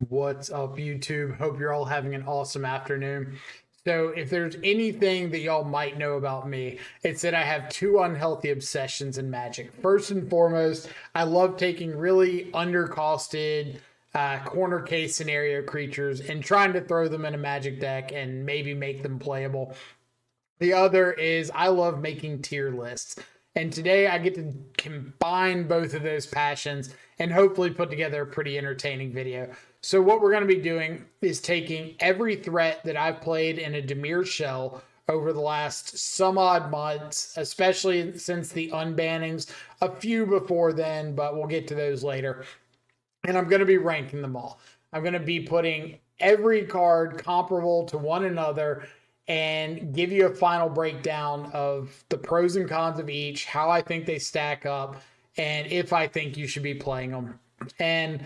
What's up, YouTube? Hope you're all having an awesome afternoon. So, if there's anything that y'all might know about me, it's that I have two unhealthy obsessions in Magic. First and foremost, I love taking really undercosted corner case scenario creatures and trying to throw them in a Magic deck and maybe make them playable. The other is I love making tier lists. And today I get to combine both of those passions and hopefully put together a pretty entertaining video. So what we're going to be doing is taking every threat that I've played in a Dimir shell over the last some odd months, especially since the unbannings, a few before then, but we'll get to those later. And I'm going to be ranking them all. I'm going to be putting every card comparable to one another and give you a final breakdown of the pros and cons of each, how I think they stack up, and if I think you should be playing them. And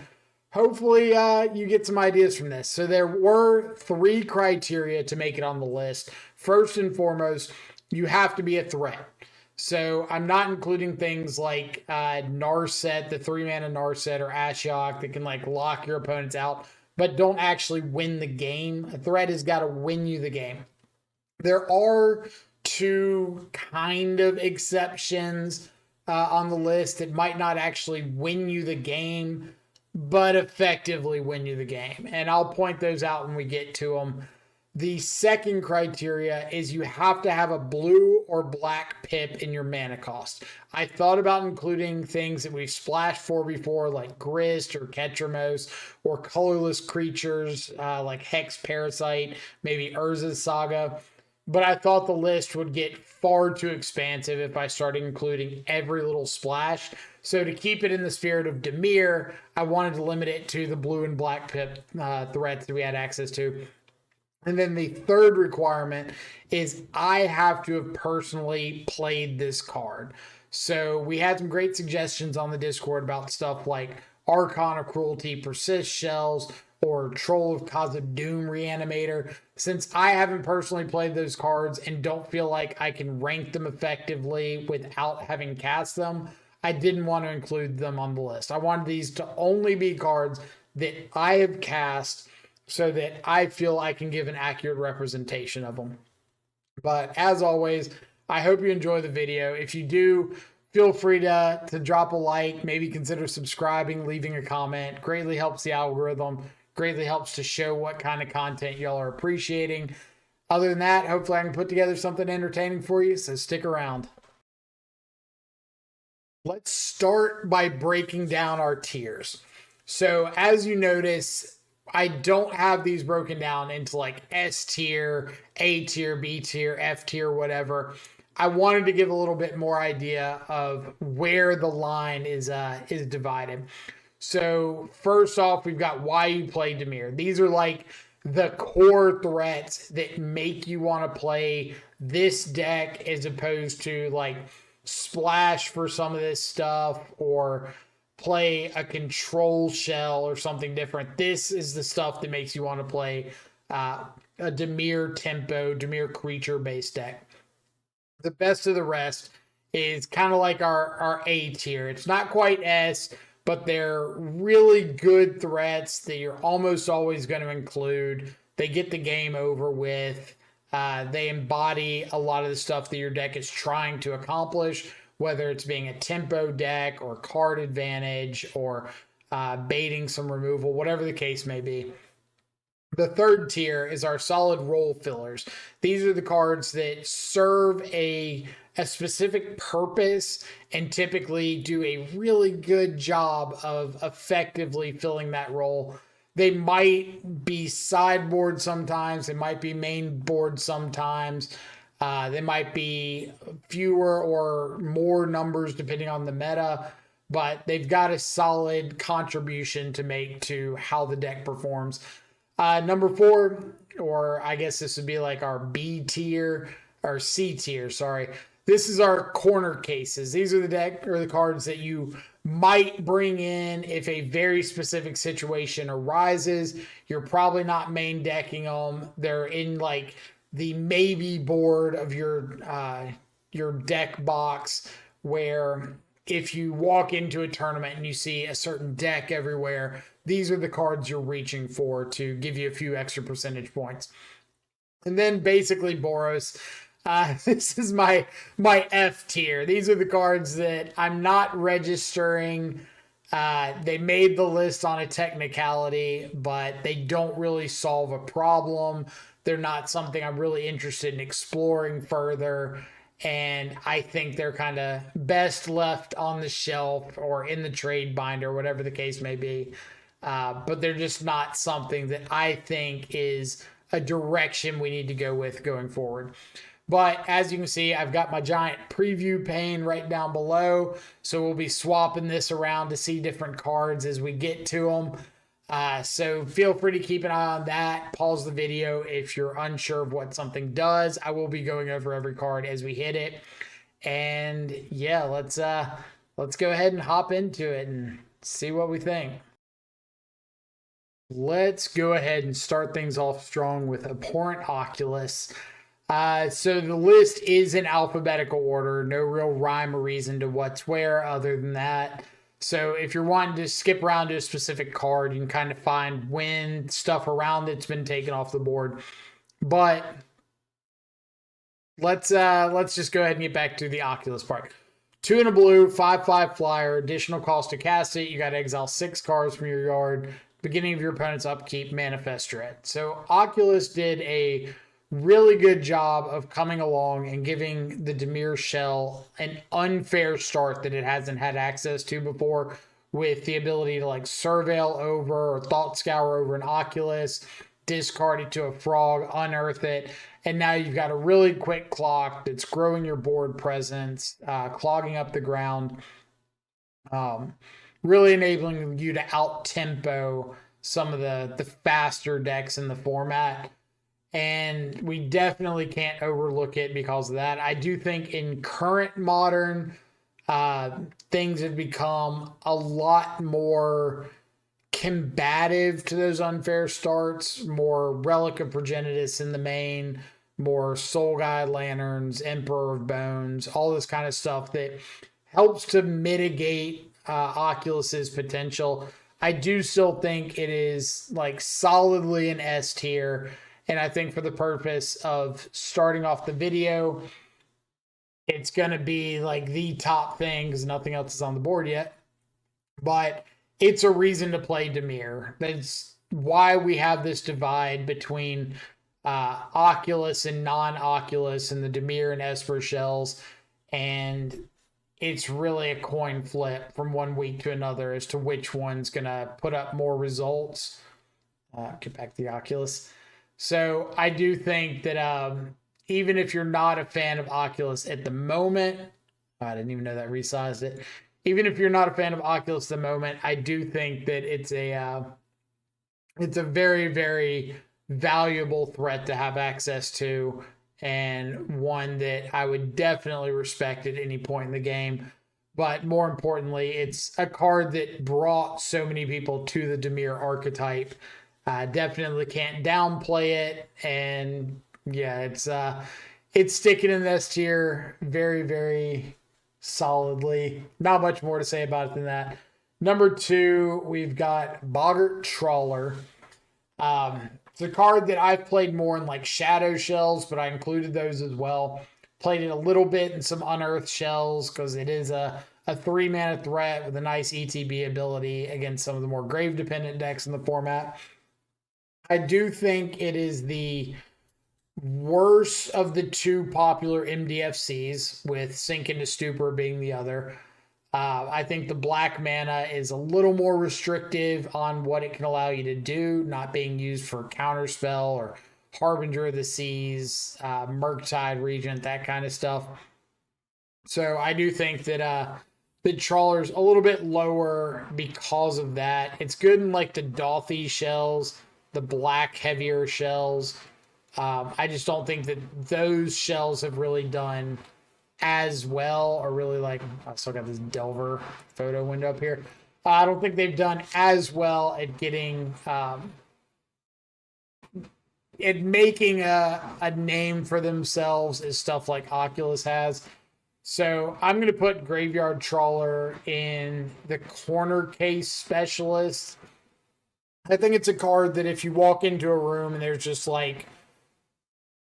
hopefully you get some ideas from this. So there were 3 criteria to make it on the list. First and foremost, you have to be a threat. So I'm not including things like Narset, the 3-mana Narset, or Ashiok that can like lock your opponents out, but don't actually win the game. A threat has got to win you the game. There are 2 kind of exceptions on the list that might not actually win you the game, but effectively win you the game. And I'll point those out when we get to them. The second criteria is you have to have a blue or black pip in your mana cost. I thought about including things that we've splashed for before, like Grist or Ketramos, or colorless creatures like Hex Parasite, maybe Urza's Saga. But I thought the list would get far too expansive if I started including every little splash. So to keep it in the spirit of Dimir, I wanted to limit it to the blue and black pip threats that we had access to. And then the third requirement is I have to have personally played this card. So we had some great suggestions on the Discord about stuff like Archon of Cruelty, Persist Shells, or Troll of Khazad-dûm Reanimator. Since I haven't personally played those cards and don't feel like I can rank them effectively without having cast them, I didn't want to include them on the list. I wanted these to only be cards that I have cast so that I feel I can give an accurate representation of them. But as always, I hope you enjoy the video. If you do, feel free to drop a like, maybe consider subscribing, leaving a comment. Greatly helps the algorithm. Greatly helps to show what kind of content y'all are appreciating. Other than that, hopefully I can put together something entertaining for you, so stick around. Let's start by breaking down our tiers. So as you notice, I don't have these broken down into like S tier, A tier, B tier, F tier, whatever. I wanted to give a little bit more idea of where the line is divided. So first off, we've got why you play Dimir. These are like the core threats that make you want to play this deck as opposed to like splash for some of this stuff or play a control shell or something different. This is the stuff that makes you want to play a Dimir tempo, Dimir creature based deck. The best of the rest is kind of like our A tier. It's not quite S, but they're really good threats that you're almost always going to include. They get the game over with. They embody a lot of the stuff that your deck is trying to accomplish, whether it's being a tempo deck or card advantage or baiting some removal, whatever the case may be. The third tier is our solid role fillers. These are the cards that serve a specific purpose and typically do a really good job of effectively filling that role. They might be sideboard sometimes. They might be main board sometimes. They might be fewer or more numbers depending on the meta, but they've got a solid contribution to make to how the deck performs. Number 4, or I guess this would be like our B tier or C tier, sorry. This is our corner cases. These are the cards that you might bring in if a very specific situation arises. You're probably not main decking them. They're in like the maybe board of your deck box, where if you walk into a tournament and you see a certain deck everywhere, these are the cards you're reaching for to give you a few extra percentage points. And then basically Boros. This is my F tier. These are the cards that I'm not registering. They made the list on a technicality, but they don't really solve a problem. They're not something I'm really interested in exploring further. And I think they're kind of best left on the shelf or in the trade binder, whatever the case may be. But they're just not something that I think is a direction we need to go with going forward. But as you can see, I've got my giant preview pane right down below. So we'll be swapping this around to see different cards as we get to them. So feel free to keep an eye on that. Pause the video if you're unsure of what something does. I will be going over every card as we hit it. And yeah, let's go ahead and hop into it and see what we think. Let's go ahead and start things off strong with Abhorrent Oculus. So the list is in alphabetical order. No real rhyme or reason to what's where other than that. So if you're wanting to skip around to a specific card, you can kind of find when stuff around it's been taken off the board. But let's just go ahead and get back to the Oculus part. 2 and a blue, 5/5 flyer, additional cost to cast it. You got to exile 6 cards from your yard. Beginning of your opponent's upkeep, manifest dread. So Oculus did a really good job of coming along and giving the Dimir shell an unfair start that it hasn't had access to before, with the ability to like Surveil over or Thought Scour over an Oculus, discard it to a frog, unearth it, and now you've got a really quick clock that's growing your board presence, clogging up the ground, really enabling you to out-tempo some of the faster decks in the format. And we definitely can't overlook it because of that. I do think in current modern, things have become a lot more combative to those unfair starts, more Relic of Progenitus in the main, more Soul Guide Lanterns, Emperor of Bones, all this kind of stuff that helps to mitigate Oculus's potential. I do still think it is like solidly an S tier. And I think for the purpose of starting off the video, it's going to be like the top thing because nothing else is on the board yet. But it's a reason to play Dimir. That's why we have this divide between Oculus and non-Oculus and the Dimir and Esper shells. And it's really a coin flip from one week to another as to which one's going to put up more results. Get back to the Oculus. So I do think that even if you're not a fan of Oculus at the moment, I didn't even know that resized it. Even if you're not a fan of Oculus at the moment, I do think that it's a very, very valuable threat to have access to, and one that I would definitely respect at any point in the game. But more importantly, it's a card that brought so many people to the Dimir archetype. Definitely can't downplay it, and yeah, it's sticking in this tier very, very solidly. Not much more to say about it than that. Number 2, we've got Boggart Trawler. It's a card that I've played more in like Shadow Shells, but I included those as well. Played it a little bit in some Unearthed Shells because it is a 3-mana threat with a nice ETB ability against some of the more grave-dependent decks in the format. I do think it is the worst of the 2 popular MDFCs, with Sink into Stupor being the other. I think the black mana is a little more restrictive on what it can allow you to do, not being used for Counterspell or Harbinger of the Seas, Murktide Regent, that kind of stuff. So I do think that the Trawler's a little bit lower because of that. It's good in like the Dothy shells, the black heavier shells. I just don't think that those shells have really done as well, or really like, I still got this Delver photo window up here. I don't think they've done as well at getting, at making a name for themselves as stuff like Oculus has. So I'm going to put Graveyard Trawler in the corner case specialist. I think it's a card that if you walk into a room and there's just like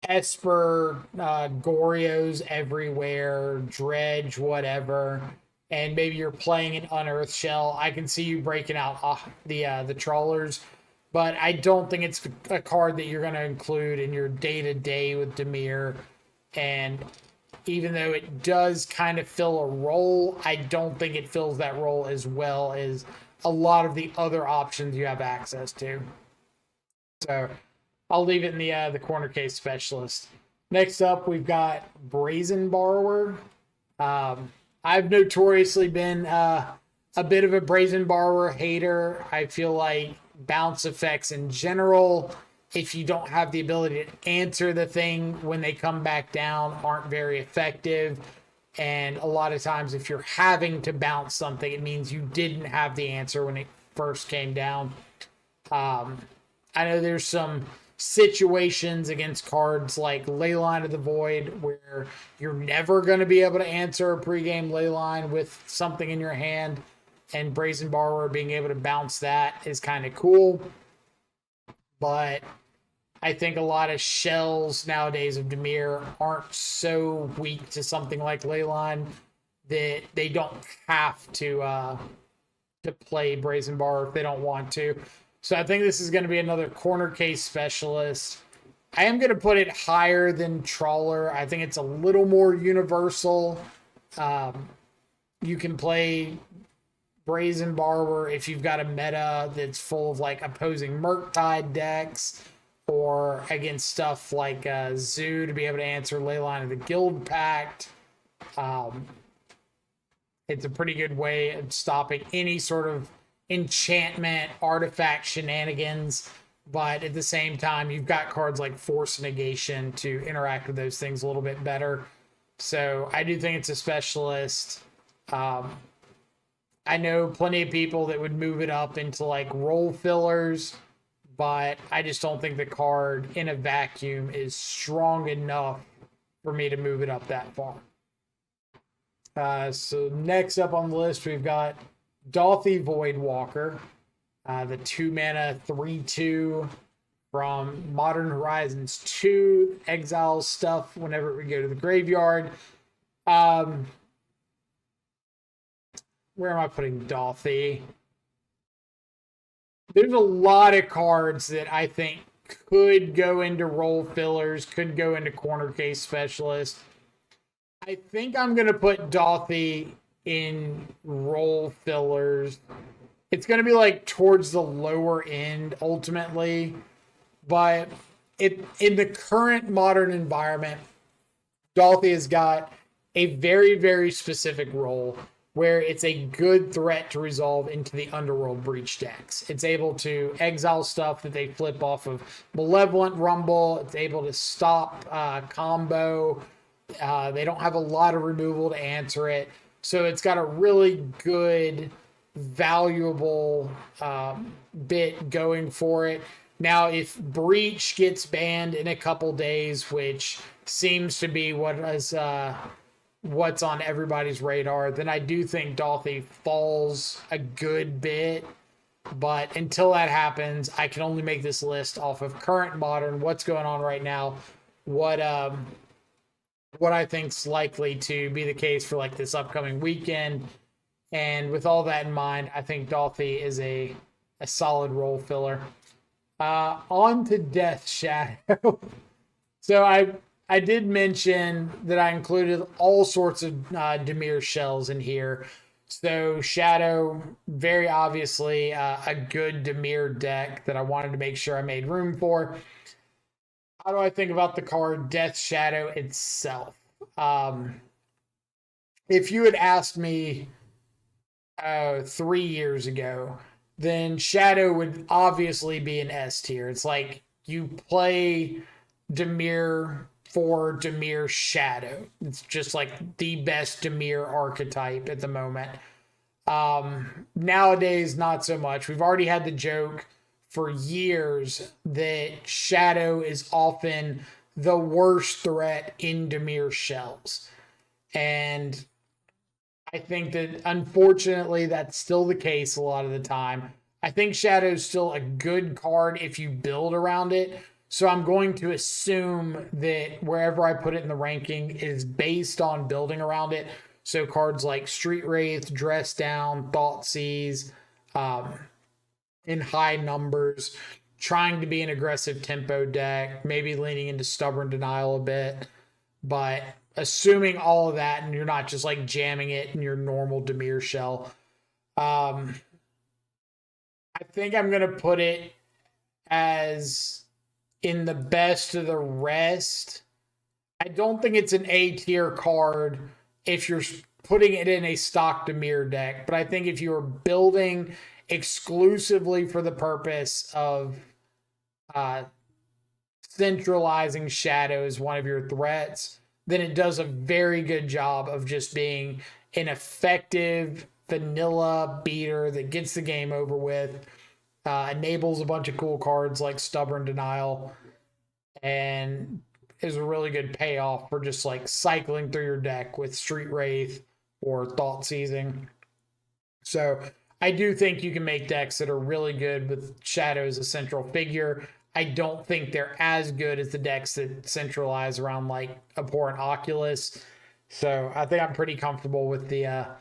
Esper, Gorios everywhere, Dredge, whatever, and maybe you're playing an Unearthed Shell, I can see you breaking out the Trawlers, but I don't think it's a card that you're going to include in your day-to-day with Dimir, and even though it does kind of fill a role, I don't think it fills that role as well as a lot of the other options you have access to. So I'll leave it in the corner case specialist. Next up, we've got Brazen Borrower. I've notoriously been a bit of a Brazen Borrower hater. I feel like bounce effects in general, if you don't have the ability to answer the thing when they come back down, aren't very effective. And a lot of times, if you're having to bounce something, it means you didn't have the answer when it first came down. I know there's some situations against cards like Leyline of the Void where you're never going to be able to answer a pregame Leyline with something in your hand, and Brazen Borrower being able to bounce that is kind of cool. But I think a lot of shells nowadays of Dimir aren't so weak to something like Leyline that they don't have to play Brazen Borrower if they don't want to. So I think this is going to be another corner case specialist. I am going to put it higher than Trawler. I think it's a little more universal. You can play Brazen Borrower if you've got a meta that's full of like opposing FrogTide decks, or against stuff like Zoo to be able to answer Leyline of the Guild Pact. It's a pretty good way of stopping any sort of enchantment, artifact shenanigans, but at the same time, you've got cards like Force Negation to interact with those things a little bit better. So I do think it's a specialist. I know plenty of people that would move it up into like role fillers, but I just don't think the card in a vacuum is strong enough for me to move it up that far. So next up on the list, we've got Dauthi Voidwalker, the 2-mana 3/2 from Modern Horizons 2, exiles stuff whenever we go to the graveyard. Where am I putting Dauthi? There's a lot of cards that I think could go into role fillers, could go into corner case specialist. I think I'm going to put Dauthi in role fillers. It's going to be like towards the lower end ultimately, but in the current modern environment, Dauthi has got a very, very specific role where it's a good threat to resolve into the Underworld Breach decks. It's able to exile stuff that they flip off of Malevolent Rumble. It's able to stop combo. They don't have a lot of removal to answer it. So it's got a really good, valuable bit going for it. Now, if Breach gets banned in a couple days, which seems to be what's on everybody's radar, then I do think Dauthi falls a good bit. But until that happens, I can only make this list off of current modern, what's going on right now, what I think's likely to be the case for like this upcoming weekend. And with all that in mind, I think Dauthi is a solid role filler. On to Death Shadow. So I did mention that I included all sorts of Dimir shells in here. So Shadow, very obviously a good Dimir deck that I wanted to make sure I made room for. How do I think about the card Death Shadow itself? If you had asked me 3 years ago, then Shadow would obviously be an S tier. It's like you play Dimir for Dimir Shadow. It's just like the best Dimir archetype at the moment. Nowadays, not so much. We've already had the joke for years that Shadow is often the worst threat in Dimir shells. And I think that unfortunately that's still the case a lot of the time. I think Shadow's still a good card if you build around it. So I'm going to assume that wherever I put it in the ranking is based on building around it. So cards like Street Wraith, Dress Down, Thoughtseize, um, in high numbers, trying to be an aggressive tempo deck, maybe leaning into Stubborn Denial a bit. But assuming all of that and you're not just like jamming it in your normal Dimir shell, I think I'm going to put it as in the best of the rest. I don't think it's an A tier card if you're putting it in a stock Dimir deck, but I think if you're building exclusively for the purpose of centralizing Shadow as one of your threats, then it does a very good job of just being an effective vanilla beater that gets the game over with, enables a bunch of cool cards like Stubborn Denial, and is a really good payoff for just like cycling through your deck with Street Wraith or Thought Seizing. So I do think you can make decks that are really good with Shadow as a central figure. I don't think they're as good as the decks that centralize around like Abhorrent Oculus. So I think I'm pretty comfortable with the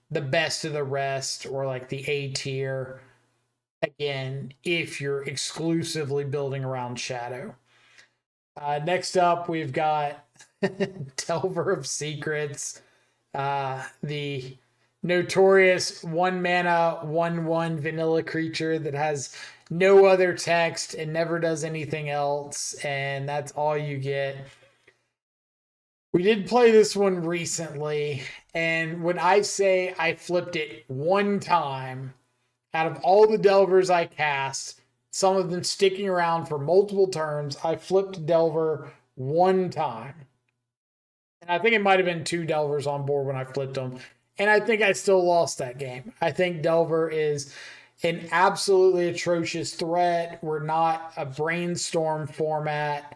best of the rest, or like the A tier. Again, if you're exclusively building around Shadow. Next up, we've got Delver of Secrets, the notorious 1-mana 1/1 vanilla creature that has no other text and never does anything else, and that's all you get. We did play this one recently, and when I say I flipped it one time, out of all the Delvers I cast, some of them sticking around for multiple turns, I flipped Delver one time. And I think it might have been 2 Delvers on board when I flipped them. And I think I still lost that game. I think Delver is an absolutely atrocious threat. We're not a brainstorm format.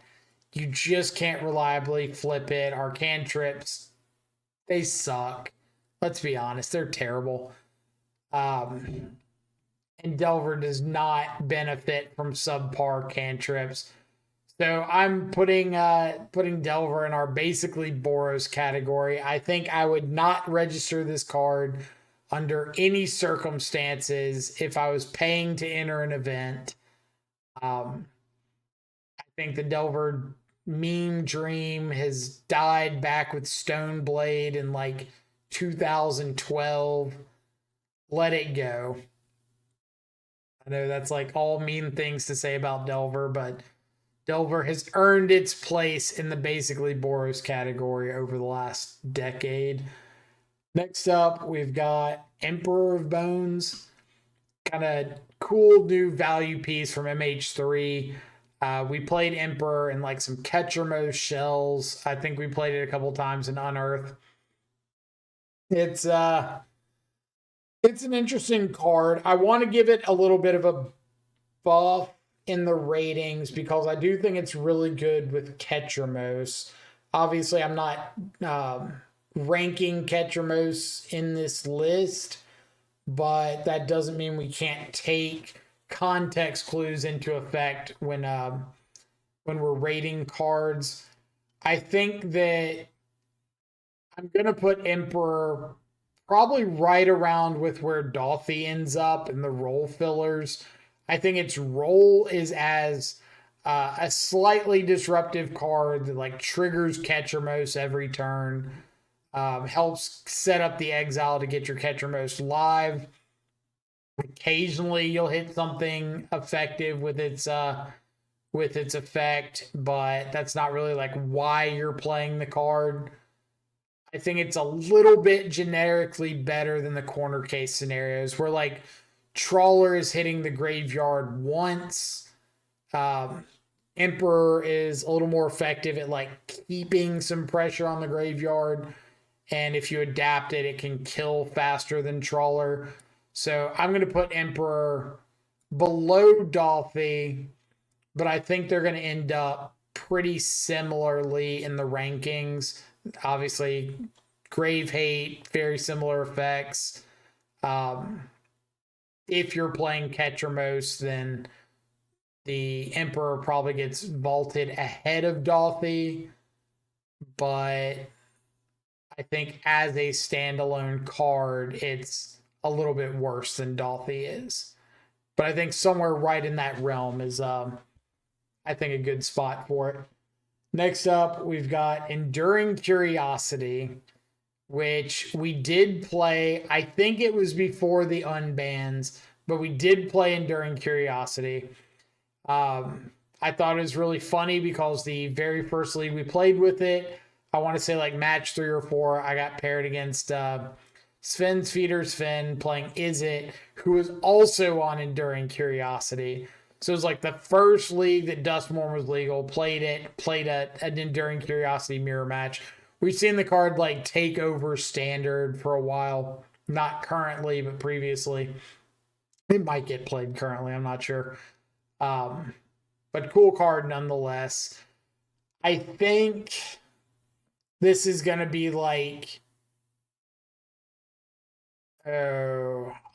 You just can't reliably flip it. Our cantrips, they suck. Let's be honest, they're terrible. And Delver does not benefit from subpar cantrips. So I'm putting Delver in our basically Boros category. I think I would not register this card under any circumstances if I was paying to enter an event. I think the Delver meme dream has died back with Stoneblade in like 2012. Let it go. I know that's like all mean things to say about Delver, but Delver has earned its place in the basically Boros category over the last decade. Next up, we've got Emperor of Bones. Kind of cool new value piece from MH3. We played Emperor in like some Ketchermost shells. I think we played it a couple times in Unearth. It's an interesting card. I want to give it a little bit of a buff in the ratings because I do think it's really good with Ketchermost. Obviously, I'm not ranking Ketchermost in this list, but that doesn't mean we can't take context clues into effect when we're rating cards. I think that I'm going to put Emperor probably right around with where Dolphy ends up in the role fillers. I think its role is as a slightly disruptive card that like triggers Ketchermost every turn, helps set up the exile to get your Ketchermost live. Occasionally you'll hit something effective with its effect, but that's not really like why you're playing the card. I think it's a little bit generically better than the corner case scenarios where like Trawler is hitting the graveyard once. Emperor is a little more effective at like keeping some pressure on the graveyard. And if you adapt it, it can kill faster than Trawler. So I'm going to put Emperor below Dolphy, but I think they're going to end up pretty similarly in the rankings. Obviously, Grave Hate, very similar effects. if you're playing Ketramos, then the Emperor probably gets vaulted ahead of Dolphy, but I think as a standalone card, it's a little bit worse than Dolphy is. But I think somewhere right in that realm is, I think, a good spot for it. Next up, we've got Enduring Curiosity, which we did play. I think it was before the unbans, but we did play Enduring Curiosity. I thought it was really funny because the very first league we played with it, I want to say like match 3 or 4, I got paired against Sven's Feeder Sven playing Is It, who was also on Enduring Curiosity. So it was like the first league that Dustmorn was legal, played an Enduring Curiosity mirror match. We've seen the card like take over Standard for a while. Not currently, but previously. It might get played currently, I'm not sure. But cool card nonetheless. I think this is going to be like,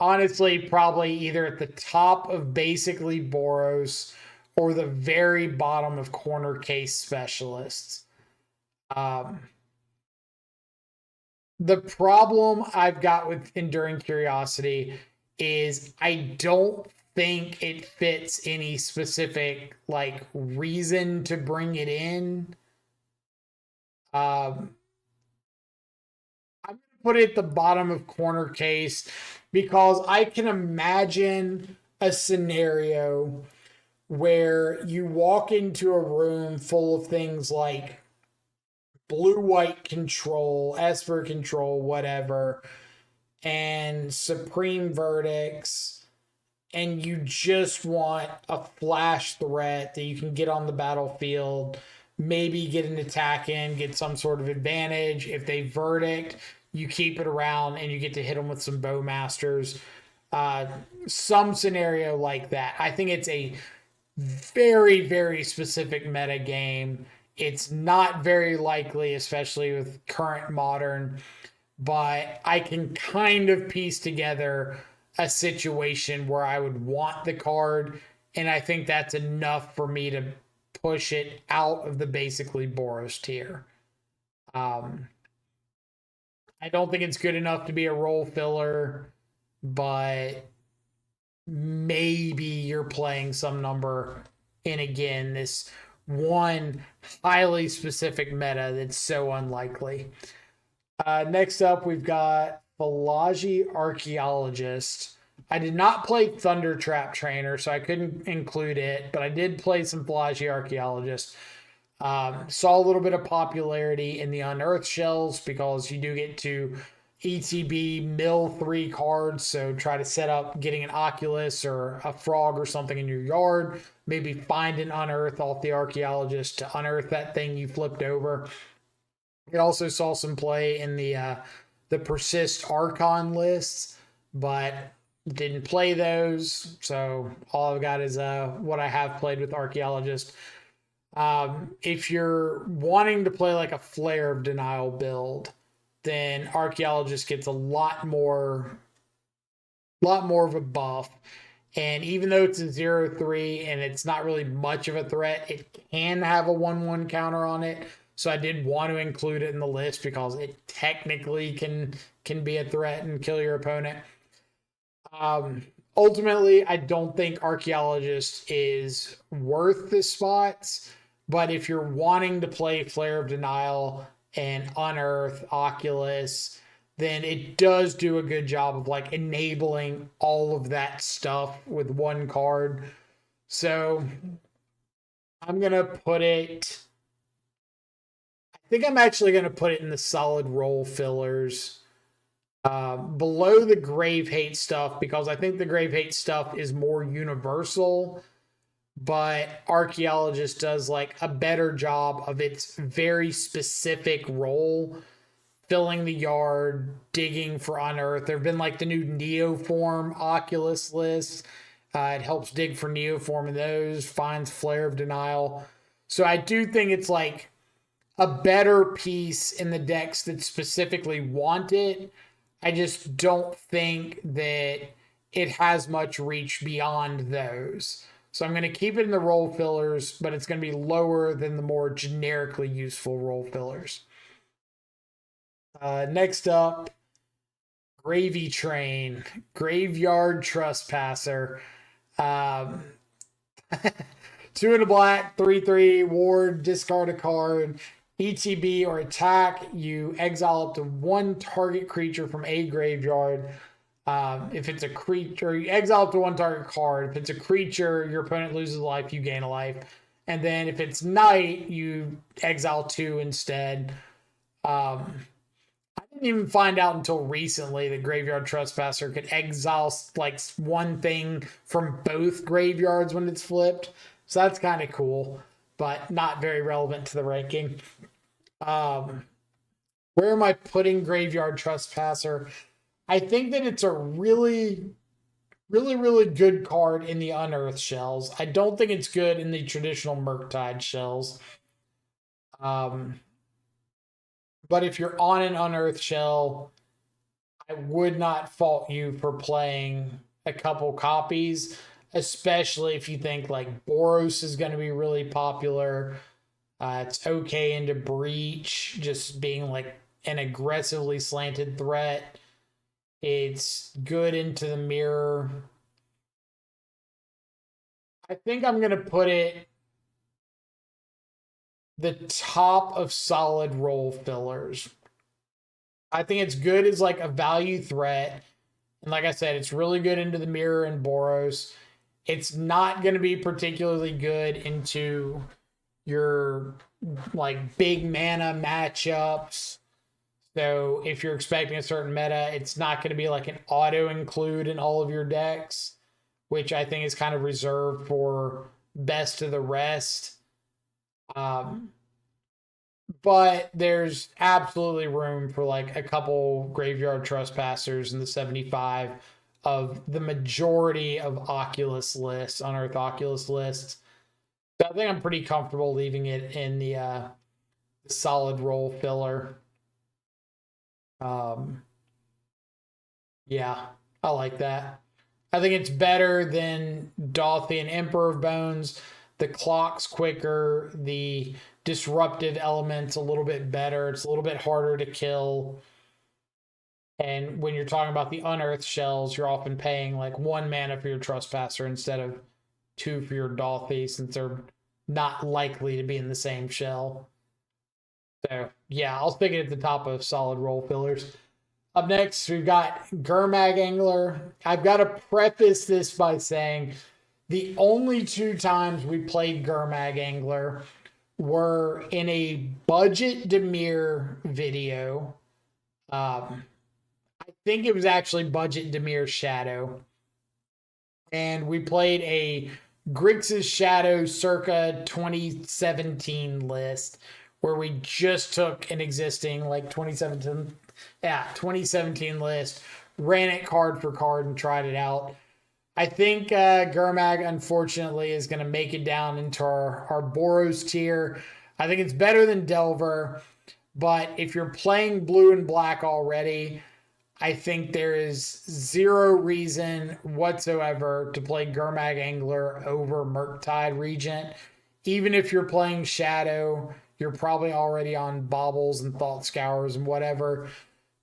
honestly, probably either at the top of basically Boros or the very bottom of corner case specialists. The problem I've got with Enduring Curiosity is I don't think it fits any specific like reason to bring it in. I'm gonna put it at the bottom of corner case because I can imagine a scenario where you walk into a room full of things like blue-white control, Esper control, whatever, and supreme verdicts, and you just want a flash threat that you can get on the battlefield, maybe get an attack in, get some sort of advantage. If they verdict, you keep it around and you get to hit them with some bowmasters. Some scenario like that. I think it's a very, very specific meta game. It's not very likely, especially with current modern, but I can kind of piece together a situation where I would want the card, and I think that's enough for me to push it out of the basically Boros tier. I don't think it's good enough to be a role filler, but maybe you're playing some number in, again, this one highly specific meta that's so unlikely. Next up, we've got Philology Archaeologist. I did not play Thunder Trap Trainer, so I couldn't include it, but I did play some Philology Archaeologist. Saw a little bit of popularity in the Unearthed shells because you do get to ETB mill 3 cards, so try to set up getting an Oculus or a Frog or something in your yard. Maybe find an Unearth off the Archaeologist to unearth that thing you flipped over. It also saw some play in the Persist Archon lists, but didn't play those. So all I've got is what I have played with Archaeologist. If you're wanting to play like a Flare of Denial build, then Archaeologist gets a lot more of a buff. And even though it's a 0/3 and it's not really much of a threat, it can have a 1/1 counter on it. So I did want to include it in the list because it technically can be a threat and kill your opponent. Ultimately, I don't think Archaeologist is worth the spots, but if you're wanting to play Flare of Denial and Unearth Oculus, then it does do a good job of like enabling all of that stuff with one card. So I'm going to put it, I think I'm actually going to put it in the solid role fillers. Below the Grave Hate stuff, because I think the Grave Hate stuff is more universal, but Archaeologist does like a better job of its very specific role, filling the yard, digging for Unearth. There have been like the new Neoform Oculus lists. It helps dig for Neoform in those, finds Flare of Denial. So I do think it's like a better piece in the decks that specifically want it. I just don't think that it has much reach beyond those. So I'm going to keep it in the role fillers, but it's going to be lower than the more generically useful role fillers. Next up, Gravy Train, Graveyard Trespasser. 2 in a black, 3/3, ward, discard a card. ETB or attack, you exile up to 1 target creature from a graveyard. If it's a creature, you exile up to 1 target card. If it's a creature, your opponent loses a life, you gain a life. And then if it's night, you exile 2 instead. I didn't even find out until recently that Graveyard Trespasser could exile like 1 thing from both graveyards when it's flipped. So that's kind of cool, but not very relevant to the ranking. Where am I putting Graveyard Trespasser? I think that it's a really good card in the Unearthed shells. I don't think it's good in the traditional Murktide shells. But if you're on an Unearthed shell, I would not fault you for playing a couple copies, especially if you think like Boros is going to be really popular. It's okay into Breach, just being like an aggressively slanted threat. It's good into the Mirror. I think I'm going to put it the top of solid role fillers. I think it's good as like a value threat. And like I said, it's really good into the Mirror and Boros. It's not going to be particularly good into your like big mana matchups. So if you're expecting a certain meta, it's not going to be like an auto include in all of your decks, which I think is kind of reserved for best of the rest. But there's absolutely room for like a couple Graveyard Trespassers in the 75 of the majority of Oculus lists, Unearthed Oculus lists. So I think I'm pretty comfortable leaving it in the solid role filler. Yeah, I like that. I think it's better than Dothian Emperor of Bones. The clock's quicker. The disruptive element's a little bit better. It's a little bit harder to kill. And when you're talking about the Unearthed shells, you're often paying like 1 mana for your Trespasser instead of 2 for your Dolphy, since they're not likely to be in the same shell. So yeah, I'll stick it at the top of solid role fillers. Up next, we've got Gurmag Angler. I've got to preface this by saying the only 2 times we played Gurmag Angler were in a budget Dimir video. I think it was actually budget Dimir Shadow. And we played a Grixis Shadow circa 2017 list where we just took an existing like 2017 list, ran it card for card and tried it out. I think Gurmag, unfortunately, is going to make it down into our Boros tier. I think it's better than Delver, but if you're playing blue and black already, I think there is 0 reason whatsoever to play Gurmag Angler over Murktide Regent. Even if you're playing Shadow, you're probably already on Baubles and Thought Scours and whatever.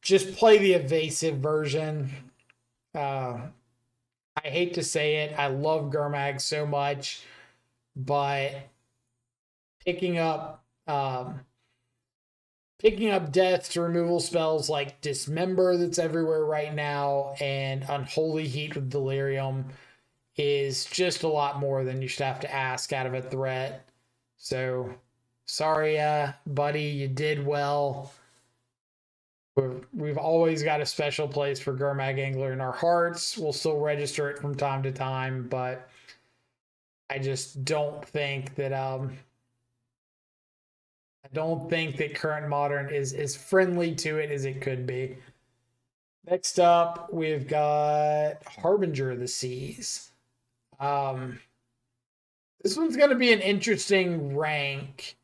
Just play the evasive version. I hate to say it. I love Gurmag so much, but picking up death to removal spells like Dismember that's everywhere right now and Unholy Heat with Delirium is just a lot more than you should have to ask out of a threat. So sorry, buddy, you did well. We've always got a special place for Gurmag Angler in our hearts. We'll still register it from time to time, but I just don't think that current Modern is as friendly to it as it could be. Next up, we've got Harbinger of the Seas. This one's going to be an interesting rank.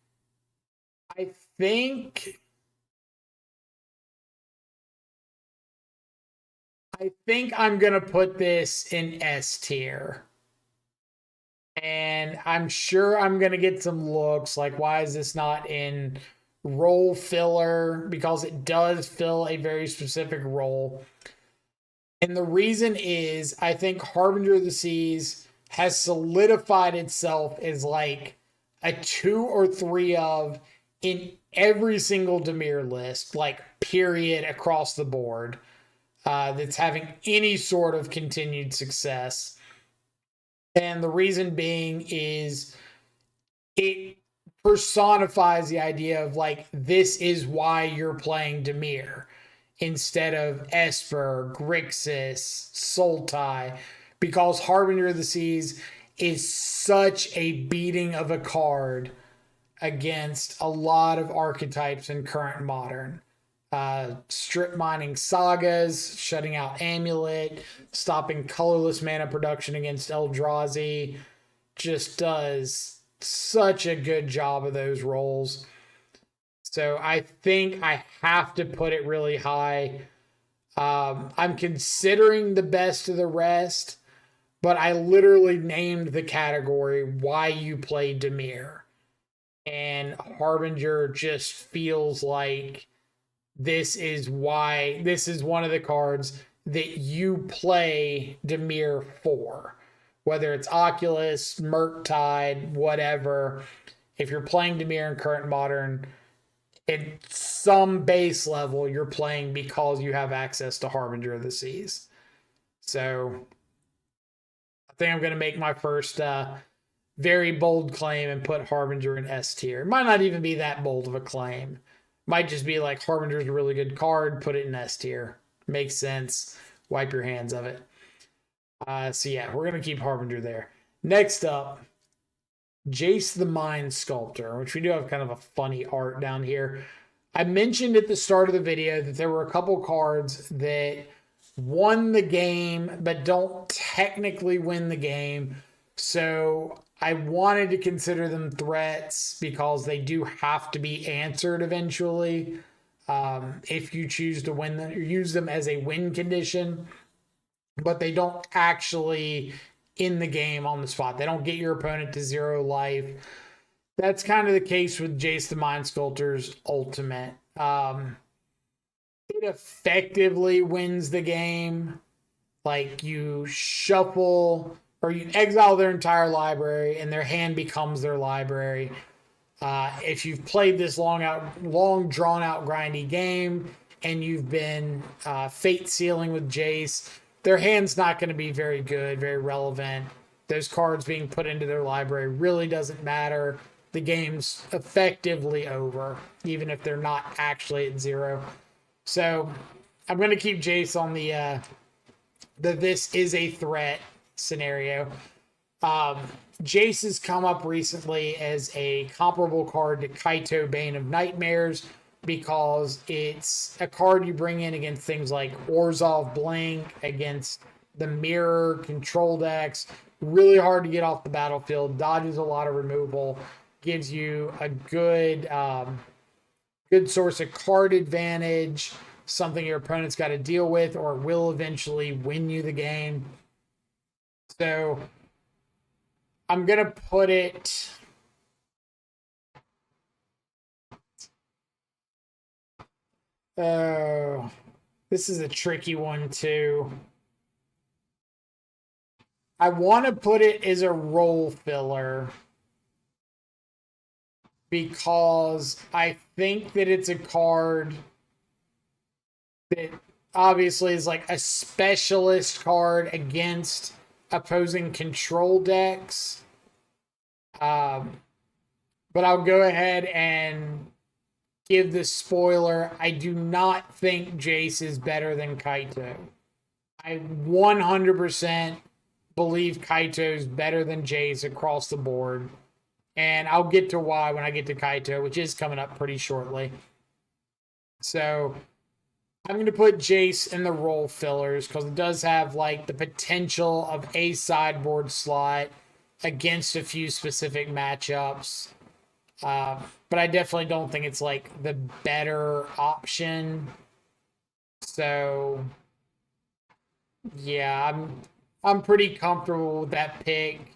I think I think I'm going to put this in S tier. And I'm sure I'm going to get some looks like, why is this not in role filler? Because it does fill a very specific role. And the reason is, I think Harbinger of the Seas has solidified itself as like a 2 or 3 of in every single Dimir list, like period across the board, that's having any sort of continued success. And the reason being is it personifies the idea of like, this is why you're playing Dimir instead of Esper, Grixis, Sultai, because Harbinger of the Seas is such a beating of a card against a lot of archetypes in current modern. Strip mining sagas, shutting out Amulet, stopping colorless mana production against Eldrazi, just does such a good job of those roles. So I think I have to put it really high. I'm considering the best of the rest, but I literally named the category why you play Dimir. And Harbinger just feels like this is why, this is one of the cards that you play Dimir for. Whether it's Oculus, Murktide, whatever. If you're playing Dimir in current modern, at some base level, you're playing because you have access to Harbinger of the Seas. So I think I'm going to make my first very bold claim and put Harbinger in S tier. It might not even be that bold of a claim. Might just be like, Harbinger's a really good card, put it in S tier. Makes sense. Wipe your hands of it. So yeah, we're going to keep Harbinger there. Next up, Jace the Mind Sculptor, which we do have kind of a funny art down here. I mentioned at the start of the video that there were a couple cards that won the game, but don't technically win the game. So I wanted to consider them threats because they do have to be answered eventually. If you choose to win them or use them as a win condition, but they don't actually in the game on the spot. They don't get your opponent to 0 life. That's kind of the case with Jace the Mind Sculptor's Ultimate. It effectively wins the game. Like, you shuffle or you exile their entire library and their hand becomes their library. If you've played this long drawn out grindy game and you've been fate sealing with Jace, their hand's not going to be very good, very relevant. Those cards being put into their library really doesn't matter. The game's effectively over, even if they're not actually at 0. So I'm going to keep Jace on the this is a threat scenario. Jace has come up recently as a comparable card to Kaito Bane of Nightmares because it's a card you bring in against things like Orzhov Blink, against the Mirror control decks. Really hard to get off the battlefield, dodges a lot of removal, gives you a good good source of card advantage, something your opponent's got to deal with or will eventually win you the game. So I'm going to put it... Oh, this is a tricky one too. I want to put it as a role filler because I think that it's a card that obviously is like a specialist card against opposing control decks. But I'll go ahead and give this spoiler. I do not think Jace is better than Kaito. I 100% believe Kaito's better than Jace across the board. And I'll get to why when I get to Kaito, which is coming up pretty shortly. So I'm going to put Jace in the role fillers because it does have like the potential of a sideboard slot against a few specific matchups. But I definitely don't think it's like the better option. So Yeah, I'm pretty comfortable with that pick.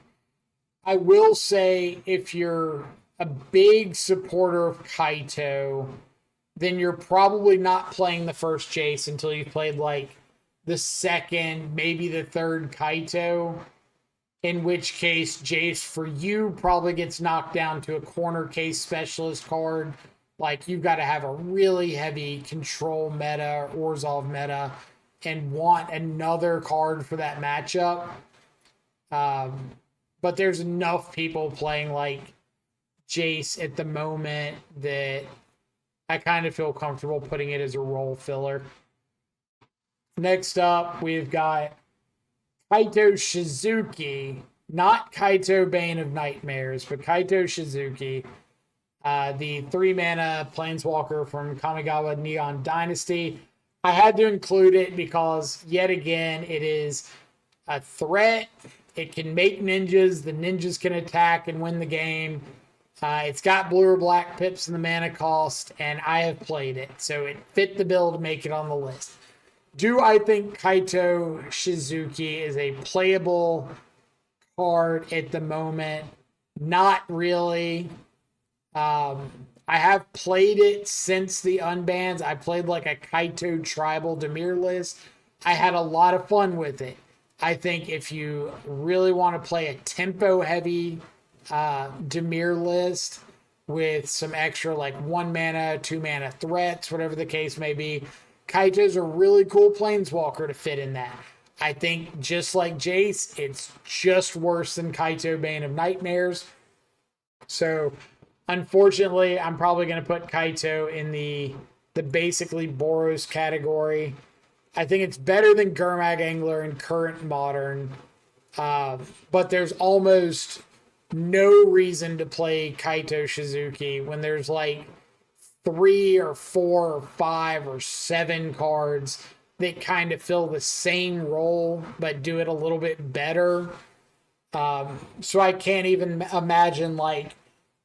I will say if you're a big supporter of Kaito, then you're probably not playing the first Jace until you've played like the second, maybe the third Kaito. In which case, Jace for you probably gets knocked down to a corner case specialist card. Like you've got to have a really heavy control meta or Orzhov meta and want another card for that matchup. Um, but there's enough people playing like Jace at the moment that I kind of feel comfortable putting it as a role filler. Next up, we've got Kaito Shizuki, not Kaito Bane of Nightmares, but Kaito Shizuki, the 3-mana Planeswalker from Kamigawa Neon Dynasty. I had to include it because, yet again, it is a threat. It can make ninjas. The ninjas can attack and win the game. It's got blue or black pips in the mana cost, and I have played it. So it fit the bill to make it on the list. Do I think Kaito Shizuki is a playable card at the moment? Not really. I have played it since the unbans. I played like a Kaito tribal Dimir list. I had a lot of fun with it. I think if you really want to play a tempo heavy Dimir list with some extra like 1 mana, 2 mana threats, whatever the case may be, Kaito's a really cool planeswalker to fit in that. I think just like Jace, it's just worse than Kaito Bane of Nightmares. So unfortunately, I'm probably going to put Kaito in the basically Boros category. I think it's better than Gurmag Angler in current modern, but there's almost no reason to play Kaito Shizuki when there's like 3 or 4 or 5 or 7 cards that kind of fill the same role but do it a little bit better. So I can't even imagine like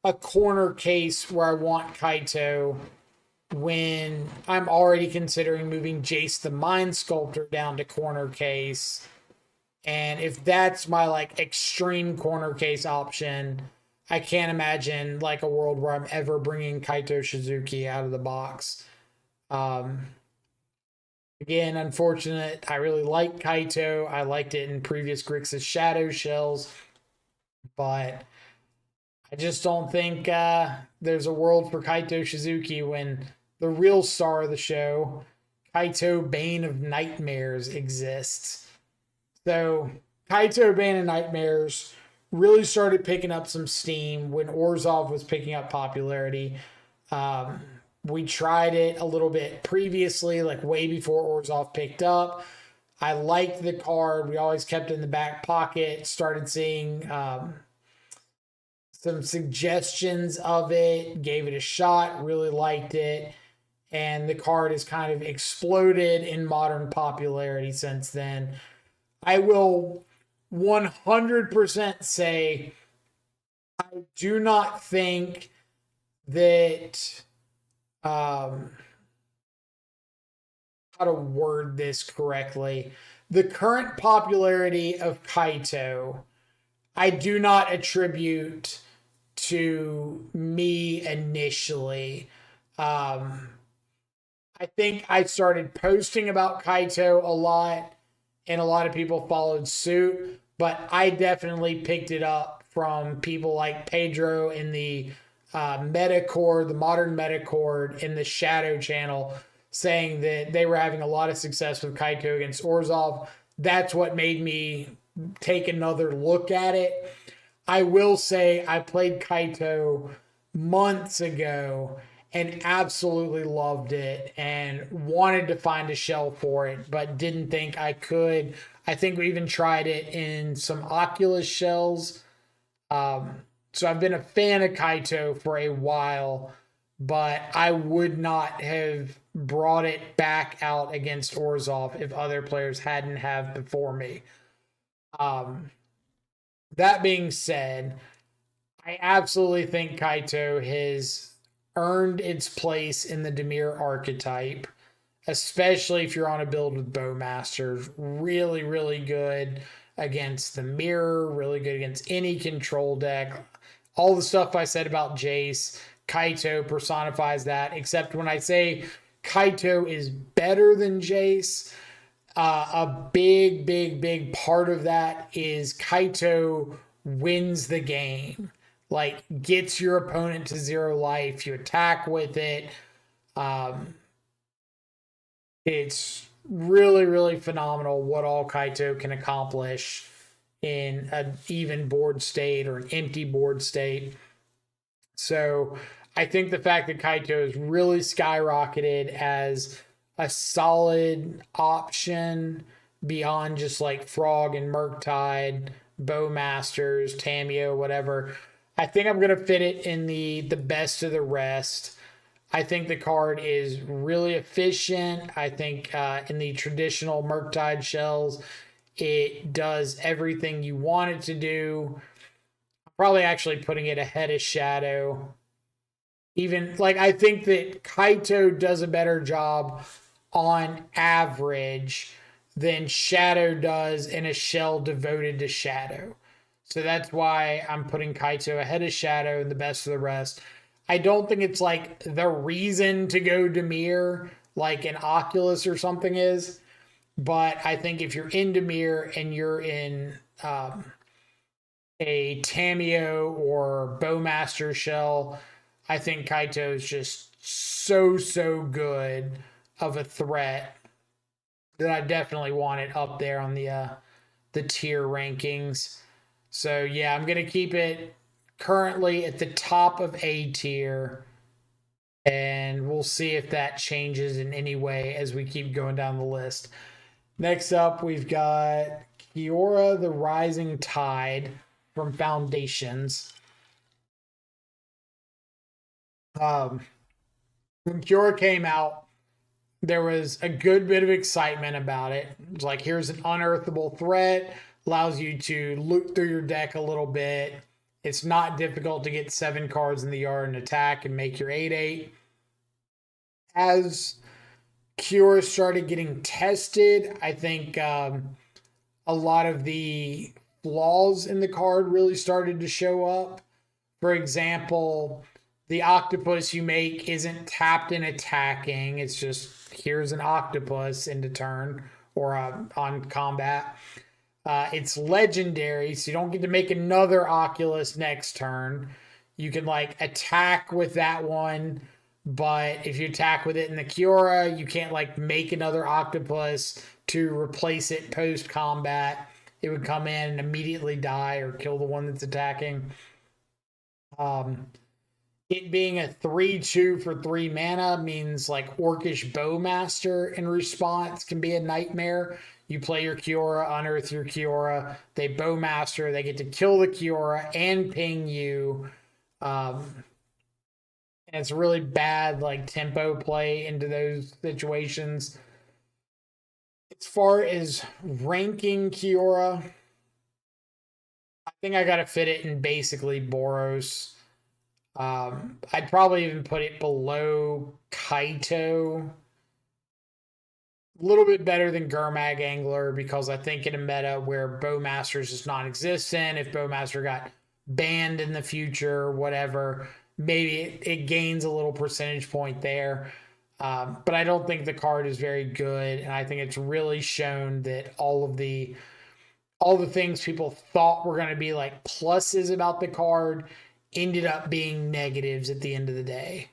a corner case where I want Kaito when I'm already considering moving Jace the Mind Sculptor down to corner case. And if that's my like extreme corner case option, I can't imagine like a world where I'm ever bringing Kaito Shizuki out of the box. Again, unfortunate. I really like Kaito. I liked it in previous Grixis Shadow Shells, but I just don't think there's a world for Kaito Shizuki when the real star of the show, Kaito Bane of Nightmares, exists. So Kaito Bane of Nightmares really started picking up some steam when Orzhov was picking up popularity. We tried it a little bit previously, like way before Orzhov picked up. I liked the card. We always kept it in the back pocket. Started seeing some suggestions of it. Gave it a shot. Really liked it. And the card has kind of exploded in modern popularity since then. I will 100% say I do not think that how to word this correctly. The current popularity of Kaito, I do not attribute to me initially. I think I started posting about Kaito a lot, and a lot of people followed suit, but I definitely picked it up from people like Pedro in the Metacord, the modern Metacord in the Shadow channel, saying that they were having a lot of success with Kaito against Orzhov. That's what made me take another look at it. I will say I played Kaito months ago and absolutely loved it and wanted to find a shell for it, but didn't think I could. I think we even tried it in some Oculus shells. So I've been a fan of Kaito for a while, but I would not have brought it back out against Orzhov if other players hadn't have before me. That being said, I absolutely think Kaito has earned its place in the Dimir archetype. especially if you're on a build with Bowmasters. Really, really good against the mirror, really good against any control deck. All the stuff I said about Jace, Kaito personifies that, except when I say Kaito is better than Jace, a big, big, big part of that is Kaito wins the game. Like, gets your opponent to 0 life. You attack with it. It's really, really phenomenal what all Kaito can accomplish in an even board state or an empty board state. So I think the fact that Kaito is really skyrocketed as a solid option beyond just like Frog and Murktide, Bowmasters, Tameo, whatever. I think I'm gonna fit it in the best of the rest. I think the card is really efficient. I think in the traditional Murktide shells, it does everything you want it to do. Probably actually putting it ahead of Shadow. Even like I think that Kaito does a better job on average than Shadow does in a shell devoted to Shadow. So that's why I'm putting Kaito ahead of Shadow and the best of the rest. I don't think it's like the reason to go Dimir like an Oculus or something is. But I think if you're in Dimir and you're in a Tameo or Bowmaster shell, I think Kaito is just so good of a threat that I definitely want it up there on the tier rankings. So yeah, I'm gonna keep it currently at the top of A tier, and we'll see if that changes in any way as we keep going down the list. Next up, we've got Kiora the Rising Tide from Foundations. When Kiora came out, there was a good bit of excitement about it. It was like, here's an unearthable threat, allows you to look through your deck a little bit. It's not difficult to get 7 cards in the yard and attack and make your 8/8. As Kiora started getting tested, I think a lot of the flaws in the card really started to show up. For example, the octopus you make isn't tapped and attacking. It's just, here's an octopus into turn or on combat. It's legendary, so you don't get to make another Oculus next turn. You can like attack with that one, but if you attack with it in the Kiora, you can't like make another octopus to replace it post combat. It would come in and immediately die or kill the one that's attacking. It being a 3/2 for 3 mana means like Orcish Bowmaster in response can be a nightmare. You play your Kiora, unearth your Kiora, they Bowmaster, they get to kill the Kiora and ping you. And it's really bad like tempo play into those situations. As far as ranking Kiora, I think I gotta fit it in basically Boros. I'd probably even put it below Kaito. A little bit better than Gurmag Angler because I think in a meta where Bowmasters is non-existent, if Bowmaster got banned in the future, whatever, maybe it gains a little percentage point there. But I don't think the card is very good, and I think it's really shown that all the things people thought were going to be like pluses about the card ended up being negatives at the end of the day.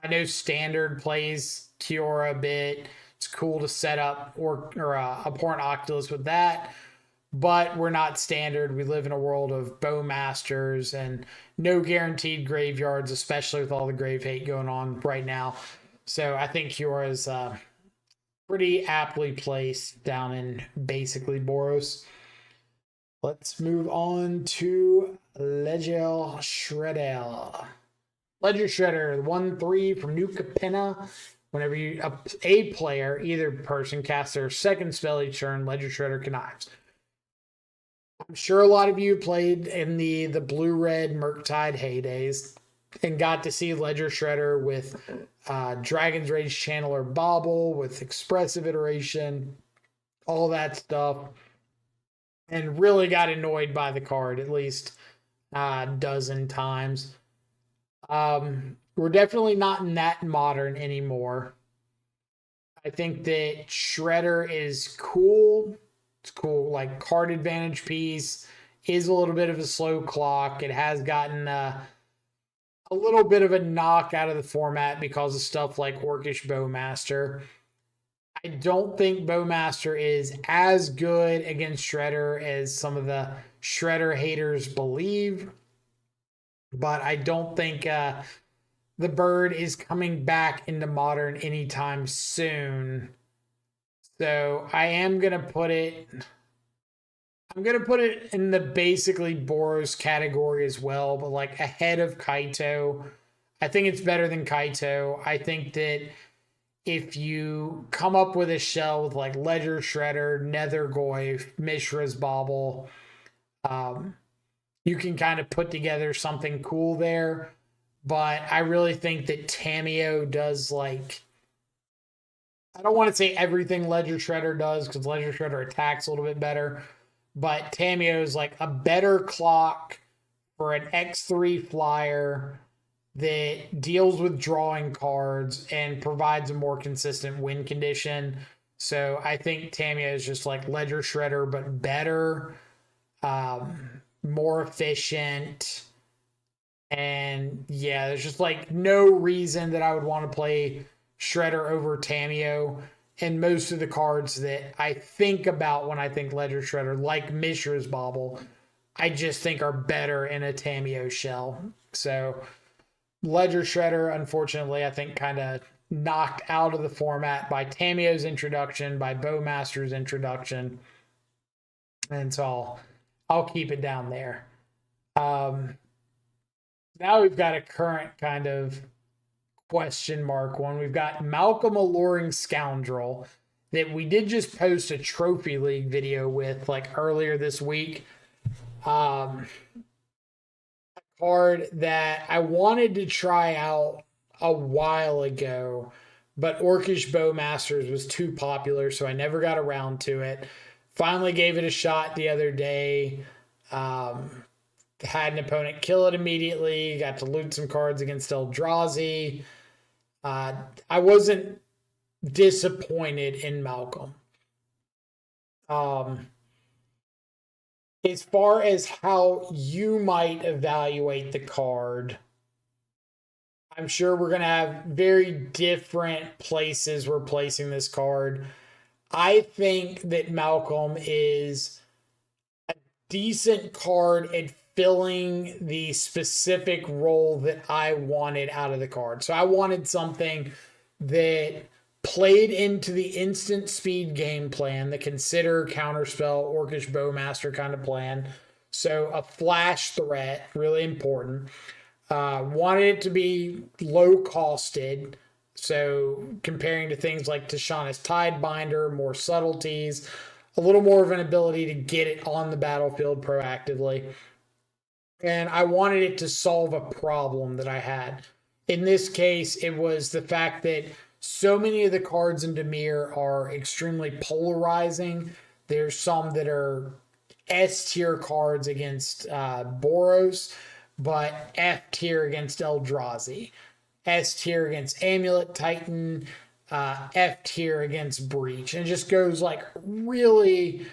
I know Standard plays Kiora a bit. It's cool to set up or abhorrent Oculus with that, but we're not Standard. We live in a world of Bowmasters and no guaranteed graveyards, especially with all the grave hate going on right now. So I think Kiora is pretty aptly placed down in basically Boros. Let's move on to Ledger Shredder. Ledger Shredder, 1/3 from New Capenna. Whenever a player, either person, casts their second spell each turn, Ledger Shredder connives. I'm sure a lot of you played in the blue-red Murktide heydays. and got to see Ledger Shredder with Dragon's Rage Channeler Bobble, with Expressive Iteration, all that stuff, and really got annoyed by the card at least a dozen times. We're definitely not in that modern anymore. I think that Shredder is cool. It's cool, like card advantage piece, is a little bit of a slow clock. It has gotten a little bit of a knock out of the format because of stuff like Orcish Bowmaster. I don't think Bowmaster is as good against Shredder as some of the Shredder haters believe, but I don't think the bird is coming back into modern anytime soon. So I am going to put it... I'm going to put it in the basically Boros category as well, but like ahead of Kaito. I think it's better than Kaito. I think that if you come up with a shell with like Ledger Shredder, Nethergoyf, Mishra's Bauble, you can kind of put together something cool there. But I really think that Tamiyo does like... I don't want to say everything Ledger Shredder does because Ledger Shredder attacks a little bit better. But Tamiyo is like a better clock for an X3 flyer that deals with drawing cards and provides a more consistent win condition. So I think Tamiyo is just like Ledger Shredder, but better, more efficient. And yeah, there's just like no reason that I would want to play Shredder over Tamiyo. And most of the cards that I think about when I think Ledger Shredder, like Mishra's Bauble, I just think are better in a Tamiyo shell. So Ledger Shredder, unfortunately, I think kind of knocked out of the format by Tamiyo's introduction, by Bowmaster's introduction. And so I'll keep it down there. Now we've got a current kind of question mark one. We've got Malcolm Alluring Scoundrel that we did just post a Trophy League video with like earlier this week. A card that I wanted to try out a while ago, but Orcish Bowmasters was too popular, so I never got around to it. Finally gave it a shot the other day. Had an opponent kill it immediately. Got to loot some cards against Eldrazi. I wasn't disappointed in Malcolm. As far as how you might evaluate the card, I'm sure we're going to have very different places we're placing this card. I think that Malcolm is a decent card at filling the specific role that I wanted out of the card. So I wanted something that played into the instant speed game plan, the consider, counterspell, Orcish Bowmaster kind of plan. So a flash threat, really important. Wanted it to be low costed. So comparing to things like Tishana's Tidebinder, more subtleties, a little more of an ability to get it on the battlefield proactively. And I wanted it to solve a problem that I had. In this case, it was the fact that so many of the cards in Dimir are extremely polarizing. There's some that are S tier cards against Boros, but F tier against Eldrazi. S tier against Amulet Titan, F tier against Breach. And it just goes like really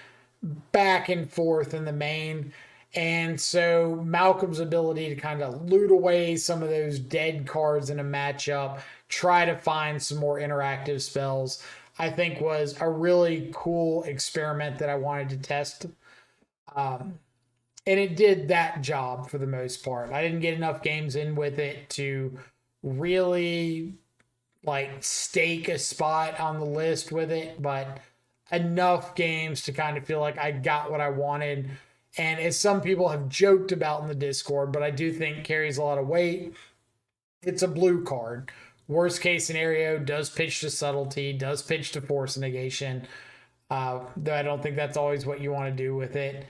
back and forth in the main. And so Malcolm's ability to kind of loot away some of those dead cards in a matchup, try to find some more interactive spells, I think was a really cool experiment that I wanted to test. And it did that job for the most part. I didn't get enough games in with it to really like stake a spot on the list with it, but enough games to kind of feel like I got what I wanted. And as some people have joked about in the Discord, but I do think carries a lot of weight, it's a blue card. Worst case scenario, does pitch to subtlety, does pitch to force negation, though I don't think that's always what you want to do with it.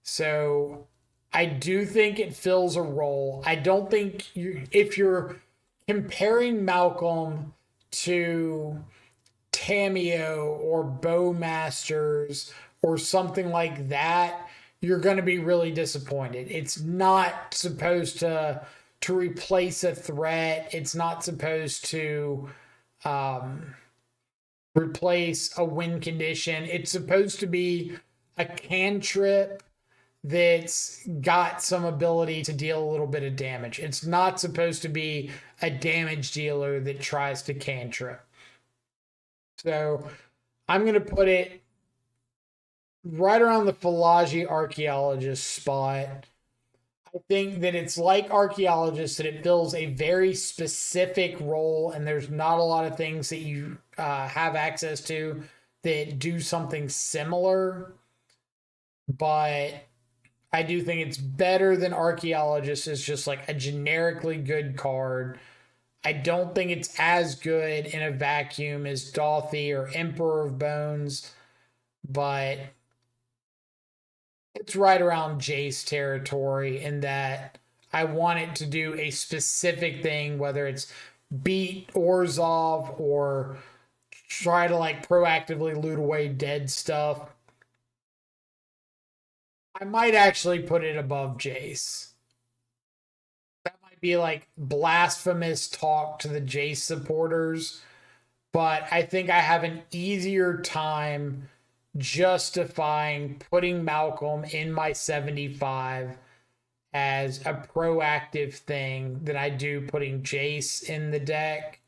So I do think it fills a role. I don't think if you're comparing Malcolm to Tameo or Bowmasters or something like that, you're going to be really disappointed. It's not supposed to replace a threat. It's not supposed to um, replace a win condition. It's supposed to be a cantrip that's got some ability to deal a little bit of damage. It's not supposed to be a damage dealer that tries to cantrip. So I'm going to put it right around the Philology Archaeologist spot. I think that it's like Archaeologist, that it fills a very specific role, and there's not a lot of things that you have access to that do something similar. But I do think it's better than Archaeologist. It's just like a generically good card. I don't think it's as good in a vacuum as Dolthy or Emperor of Bones, but it's right around Jace territory in that I want it to do a specific thing, whether it's beat Orzhov or try to like proactively loot away dead stuff. I might actually put it above Jace. That might be like blasphemous talk to the Jace supporters, but I think I have an easier time justifying putting Malcolm in my 75 as a proactive thing than I do putting Jace in the deck.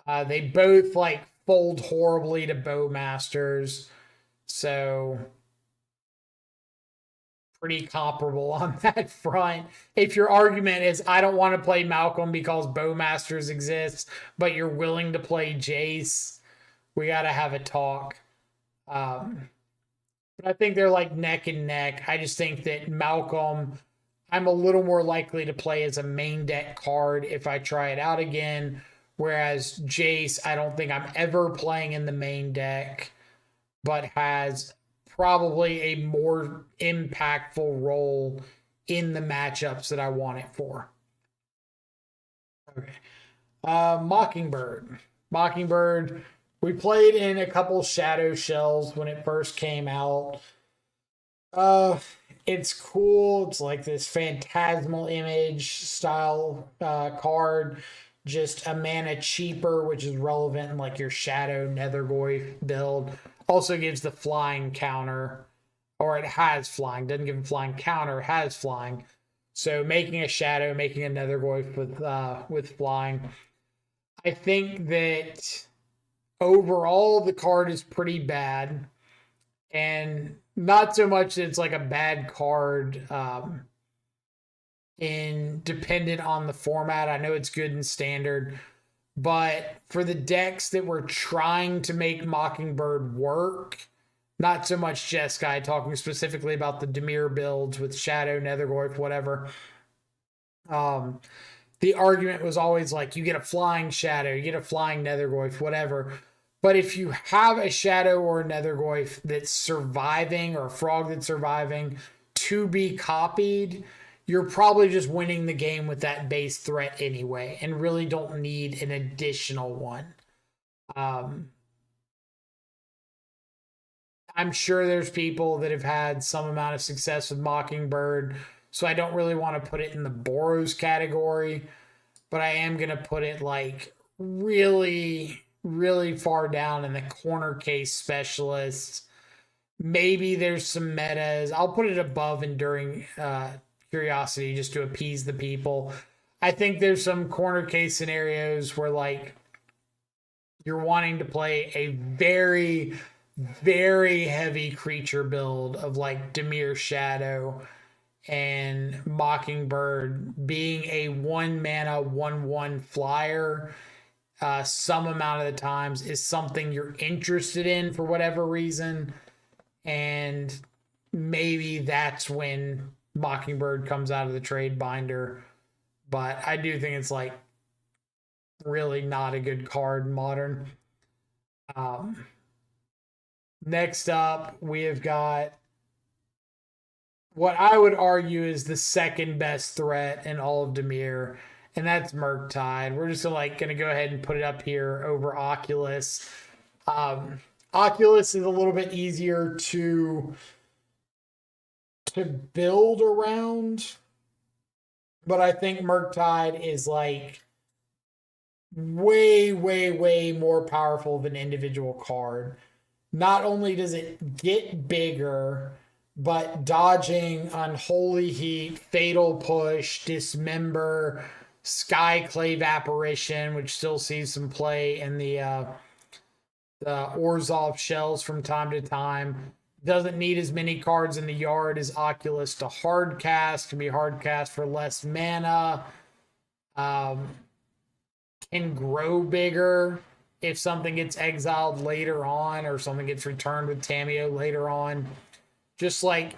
They both like fold horribly to Bowmasters, so pretty comparable on that front. If your argument is I don't want to play Malcolm because Bowmasters exists, but you're willing to play Jace, we got to have a talk. But I think they're like neck and neck. I just think that Malcolm, I'm a little more likely to play as a main deck card if I try it out again. Whereas Jace, I don't think I'm ever playing in the main deck, but has probably a more impactful role in the matchups that I want it for. Okay. Mockingbird. Mockingbird, we played in a couple Shadow Shells when it first came out. It's cool. It's like this phantasmal image style card. Just a mana cheaper, which is relevant in like your Shadow Nethergoyf build. Also gives the flying counter, or it has flying. Doesn't give a flying counter, has flying. So making a Shadow, making a Nethergoyf with flying. I think that overall the card is pretty bad, and not so much that it's like a bad card in dependent on the format. I know it's good in standard, but for the decks that were trying to make Mockingbird work, not so much Jeskai, talking specifically about the Dimir builds with Shadow, Nethergoyf, whatever. The argument was always like, you get a flying Shadow, you get a flying Nethergoyf, whatever. But if you have a Shadow or a Nethergoyf that's surviving, or a Frog that's surviving to be copied, you're probably just winning the game with that base threat anyway, and really don't need an additional one. I'm sure there's people that have had some amount of success with Mockingbird, so I don't really want to put it in the Boros category, but I am going to put it like really, really far down in the corner case specialists. Maybe there's some metas. I'll put it above Enduring Curiosity just to appease the people. I think there's some corner case scenarios where like you're wanting to play a very, very heavy creature build of like Dimir Shadow and Mockingbird being a 1-mana 1/1 flyer. Some amount of the times is something you're interested in for whatever reason, and maybe that's when Mockingbird comes out of the trade binder. But I do think it's like really not a good card in Modern. Next up, we have got what I would argue is the second best threat in all of Dimir, and that's FrogTide. We're just gonna go ahead and put it up here over Oculus. Oculus is a little bit easier to build around, but I think FrogTide is like way, way, way more powerful than individual card. Not only does it get bigger, but dodging Unholy Heat, Fatal Push, Dismember, Skyclave Apparition, which still sees some play in the Orzhov shells from time to time. Doesn't need as many cards in the yard as Oculus to hard cast. Can be hard cast for less mana. Can grow bigger if something gets exiled later on or something gets returned with Tamiyo later on. Just like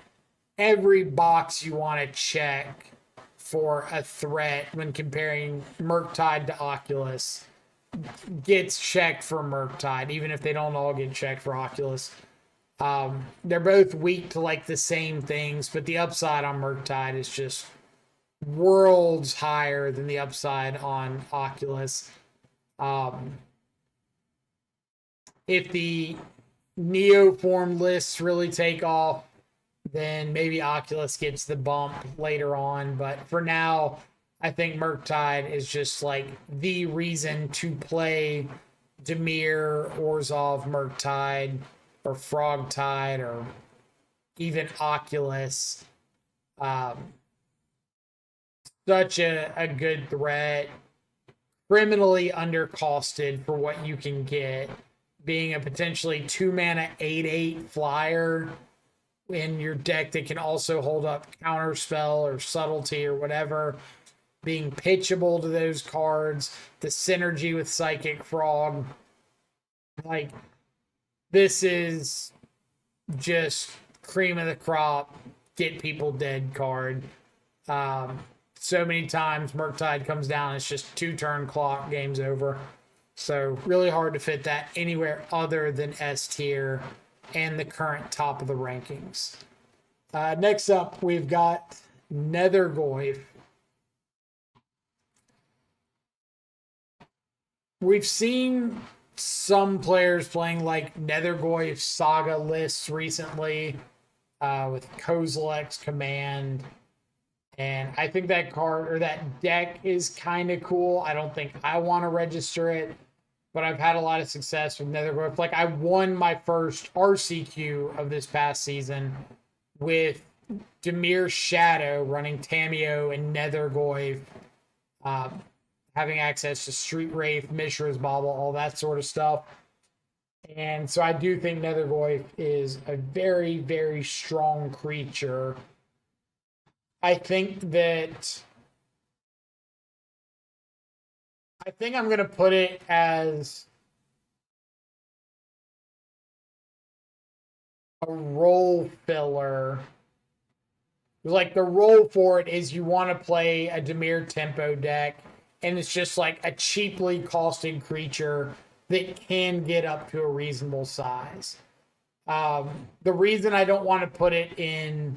every box you want to check for a threat when comparing Murktide to Oculus gets checked for Murktide, even if they don't all get checked for Oculus. They're both weak to like the same things, but the upside on Murktide is just worlds higher than the upside on Oculus. If the Neoform lists really take off, then maybe Oculus gets the bump later on. But for now, I think Murktide is just like the reason to play Dimir, Orzhov, Murktide, or FrogTide, or even Oculus. Such a good threat. Criminally undercosted for what you can get. Being a potentially 2-mana 8/8 flyer in your deck that can also hold up Counterspell or Subtlety or whatever. Being pitchable to those cards. The synergy with Psychic Frog. Like, this is just cream of the crop, get people dead card. So many times Murktide comes down, it's just 2-turn clock, game's over. So really hard to fit that anywhere other than S tier and the current top of the rankings. Next up, we've got Nethergoyf. We've seen some players playing like Nethergoyf Saga lists recently with Kozilek's Command. And I think that card or that deck is kind of cool. I don't think I want to register it, but I've had a lot of success with Nethergoyf. Like, I won my first RCQ of this past season with Dimir Shadow running Tamiyo and Nethergoyf, having access to Street Wraith, Mishra's Bauble, all that sort of stuff. And so I do think Nethergoyf is a very, very strong creature. I think I'm going to put it as a role filler. Like, the role for it is you want to play a Dimir Tempo deck, and it's just like a cheaply costed creature that can get up to a reasonable size. The reason I don't want to put it in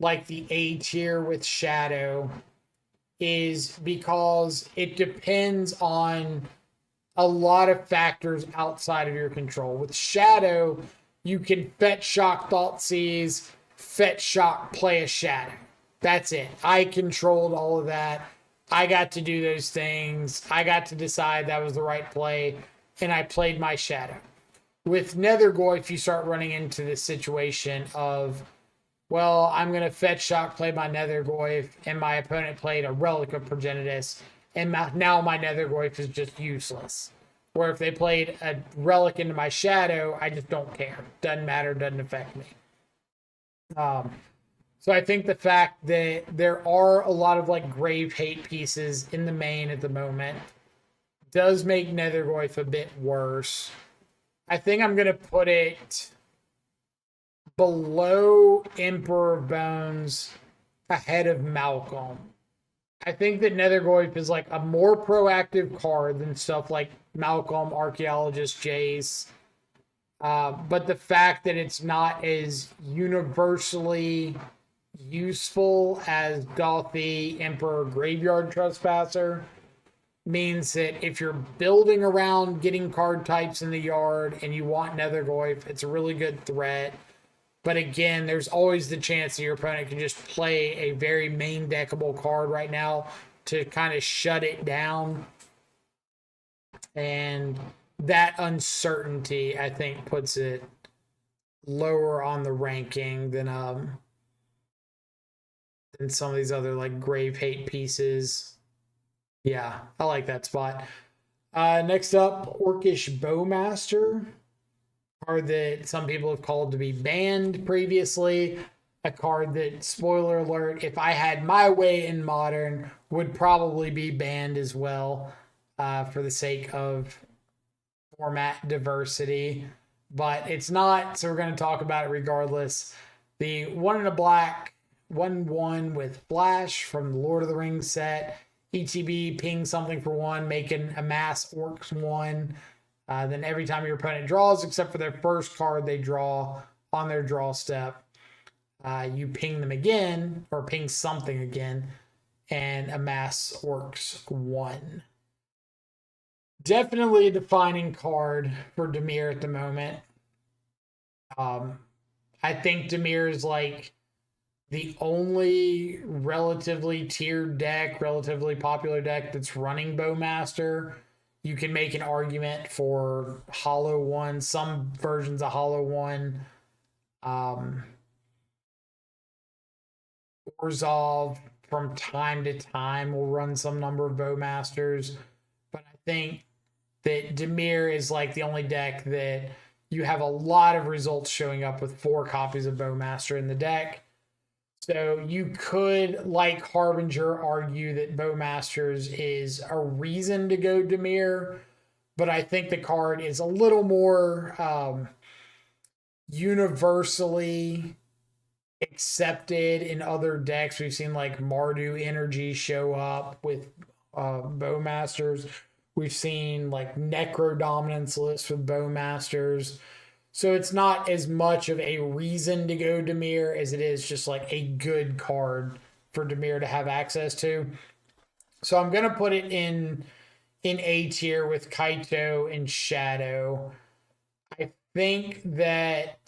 like the A tier with Shadow is because it depends on a lot of factors outside of your control. With Shadow, you can fetch Shock Thoughtseize, fetch Shock, play a Shadow. That's it. I controlled all of that. I got to do those things. I got to decide that was the right play, and I played my Shadow. With Nethergoyf, you start running into this situation of, well, I'm going to fetch Shock, play my Nethergoyf, and my opponent played a Relic of Progenitus, and now my Nethergoyf is just useless. Or if they played a Relic into my Shadow, I just don't care. Doesn't matter, doesn't affect me. So I think the fact that there are a lot of like Grave Hate pieces in the main at the moment does make Nethergoyf a bit worse. I think I'm going to put it below Emperor of Bones, ahead of Malcolm. I think that Nethergoyf is like a more proactive card than stuff like Malcolm, Archaeologist, Jace. But the fact that it's not as universally useful as Gothy Emperor Graveyard Trespasser. Means that if you're building around getting card types in the yard and you want Nethergoyf, it's a really good threat. But again, there's always the chance that your opponent can just play a very main deckable card right now to kind of shut it down. And that uncertainty, I think, puts it lower on the ranking than some of these other like grave hate pieces. Yeah, I like that spot. Next up, Orcish Bowmaster, card that some people have called to be banned previously. A card that, spoiler alert, if I had my way in Modern, would probably be banned as well, for the sake of format diversity. But it's not, so we're going to talk about it regardless. The 1 and a black, 1/1 with Flash from the Lord of the Rings set. ETB, ping something for 1, making amass orcs 1. Then every time your opponent draws, except for their first card they draw on their draw step, you ping them again, or ping something again, and amass orcs 1. Definitely a defining card for Dimir at the moment. I think Dimir is like the only relatively tiered deck, relatively popular deck that's running Bowmaster. You can make an argument for Hollow 1, some versions of Hollow 1. Orzhov from time to time will run some number of Bowmasters. But I think that Dimir is like the only deck that you have a lot of results showing up with 4 copies of Bowmaster in the deck. So you could, like Harbinger, argue that Bowmasters is a reason to go Dimir, but I think the card is a little more universally accepted in other decks. We've seen like Mardu Energy show up with Bowmasters. We've seen like Necro Dominance lists with Bowmasters. So it's not as much of a reason to go Dimir as it is just like a good card for Dimir to have access to. So I'm going to put it in A tier with Kaito and Shadow. I think that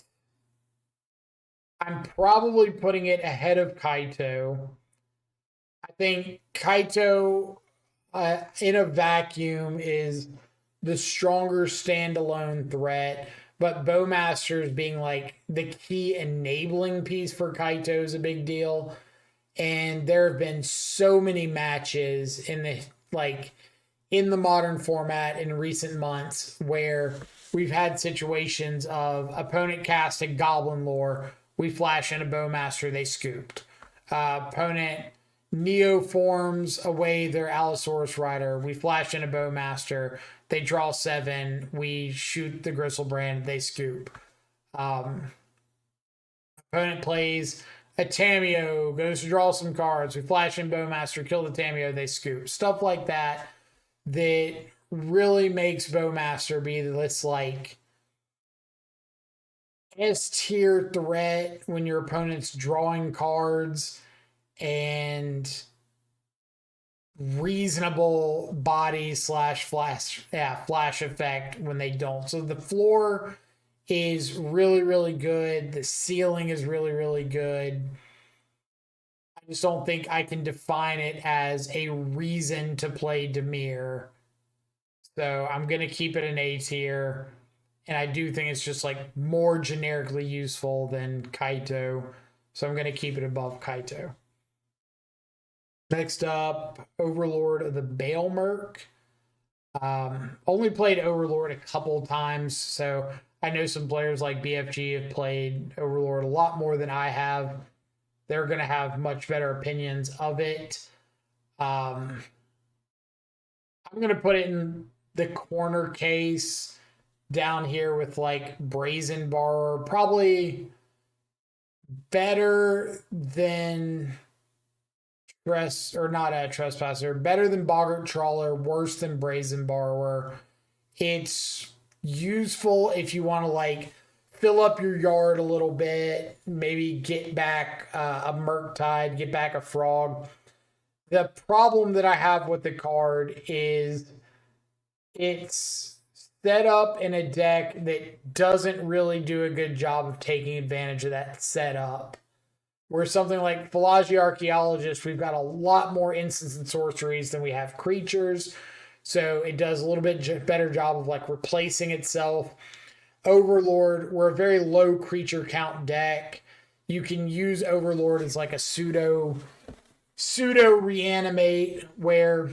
I'm probably putting it ahead of Kaito. I think Kaito in a vacuum is the stronger standalone threat. But Bowmasters being like the key enabling piece for Kaito is a big deal. And there have been so many matches in the modern format in recent months where we've had situations of opponent cast a Goblin Lore, we flash in a Bowmaster, they scooped. Opponent neoforms away their Allosaurus Rider, we flash in a Bowmaster, they draw 7, we shoot the Gristlebrand, they scoop. Opponent plays a Tameo, goes to draw some cards, we flash in Bowmaster, kill the Tameo, they scoop. Stuff like that really makes Bowmaster be this like S-tier threat when your opponent's drawing cards and reasonable body / flash effect when they don't. So the floor is really, really good. The ceiling is really, really good. I just don't think I can define it as a reason to play Dimir. So I'm going to keep it an A tier. And I do think it's just like more generically useful than Kaito. So I'm going to keep it above Kaito. Next up, Overlord of the Baelmerk. Only played Overlord a couple times, so I know some players like BFG have played Overlord a lot more than I have. They're going to have much better opinions of it. I'm going to put it in the corner case down here with like Brazen Borrower. Probably better than Trespasser, better than Boggart Trawler, worse than Brazen Borrower. It's useful if you want to like fill up your yard a little bit, maybe get back a Murktide, get back a Frog. The problem that I have with the card is it's set up in a deck that doesn't really do a good job of taking advantage of that setup. Where something like Philology Archaeologist, we've got a lot more instants and sorceries than we have creatures. So it does a little bit better job of like replacing itself. Overlord, we're a very low creature count deck. You can use Overlord as like a pseudo reanimate where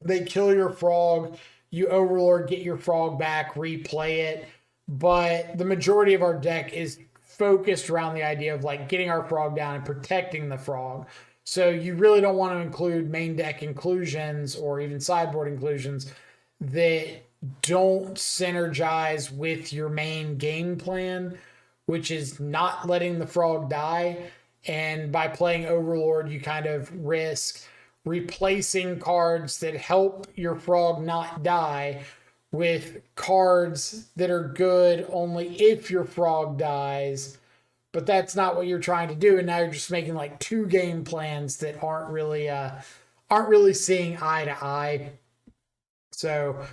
they kill your frog, you Overlord, get your frog back, replay it. But the majority of our deck is focused around the idea of like getting our frog down and protecting the frog. So you really don't want to include main deck inclusions or even sideboard inclusions that don't synergize with your main game plan, which is not letting the frog die. And by playing Overlord, you kind of risk replacing cards that help your frog not die with cards that are good only if your frog dies. But that's not what you're trying to do, and now you're just making like two game plans that aren't really seeing eye to eye. So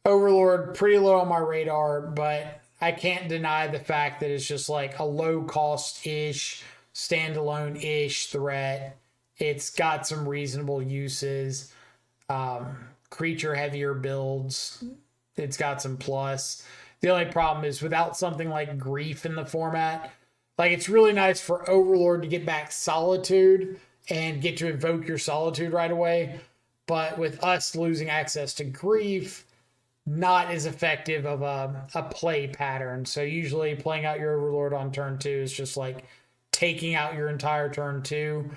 Overlord, pretty low on my radar, but I can't deny the fact that it's just like a low cost ish, standalone ish threat. It's got some reasonable uses, creature heavier builds. It's got some plus. The only problem is without something like Grief in the format, like it's really nice for Overlord to get back Solitude and get to invoke your Solitude right away. But with us losing access to Grief, not as effective of a play pattern. So usually playing out your Overlord on turn 2 is just like taking out your entire turn 2,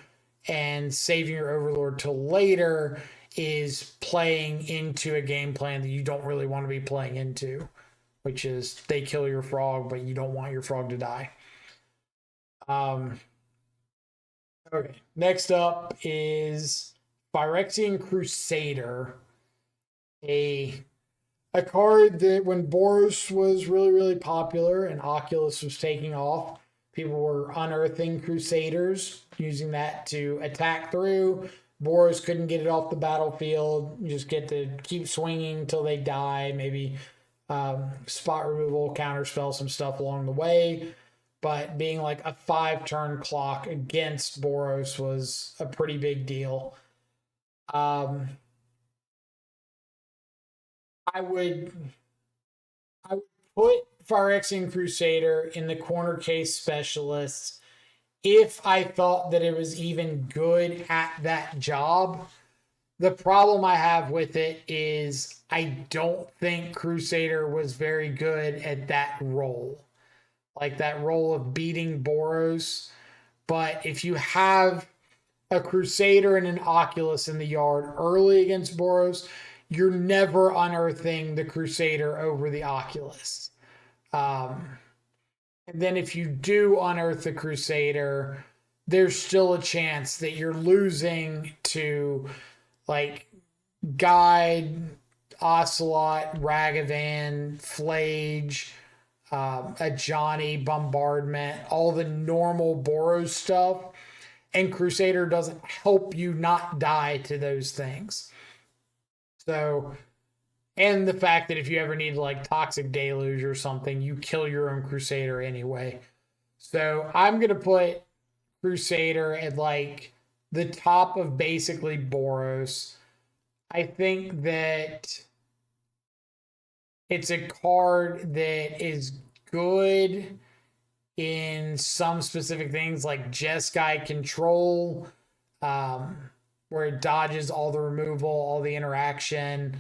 and saving your Overlord till later is playing into a game plan that you don't really want to be playing into, which is they kill your frog, but you don't want your frog to die. Okay, next up is Phyrexian Crusader, a card that when Boros was really popular and Oculus was taking off, people were unearthing Crusaders, using that to attack through. Boros couldn't get it off the battlefield. You just get to keep swinging until they die. Maybe spot removal, counterspell, some stuff along the way. But being like a 5-turn clock against Boros was a pretty big deal. I would put Phyrexian Crusader in the corner case specialists if I thought that it was even good at that job. The problem I have with it is I don't think Crusader was very good at that role. Like that role of beating Boros. But if you have a Crusader and an Oculus in the yard early against Boros, you're never unearthing the Crusader over the Oculus. And then if you do unearth the Crusader, there's still a chance that you're losing to like Guide, Ocelot, Ragavan, Flage, a Johnny, Bombardment, all the normal Boros stuff. And Crusader doesn't help you not die to those things. So, and the fact that if you ever need like Toxic Deluge or something, you kill your own Crusader anyway. So I'm going to put Crusader at like the top of basically Boros. I think that it's a card that is good in some specific things like Jeskai Control, where it dodges all the removal, all the interaction.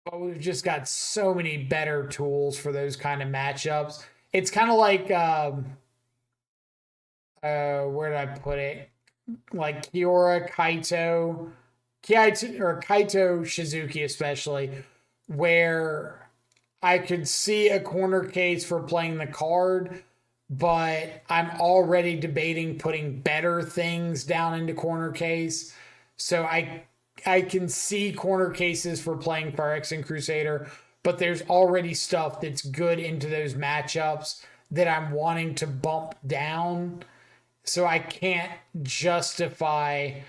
But we've just got so many better tools for those kind of matchups. It's kind of like, where did I put it? Like Kiora, Kaito, Shizuki especially, where I could see a corner case for playing the card, but I'm already debating putting better things down into corner case. So I can see corner cases for playing Phyrexian Crusader, but there's already stuff that's good into those matchups that I'm wanting to bump down. So I can't justify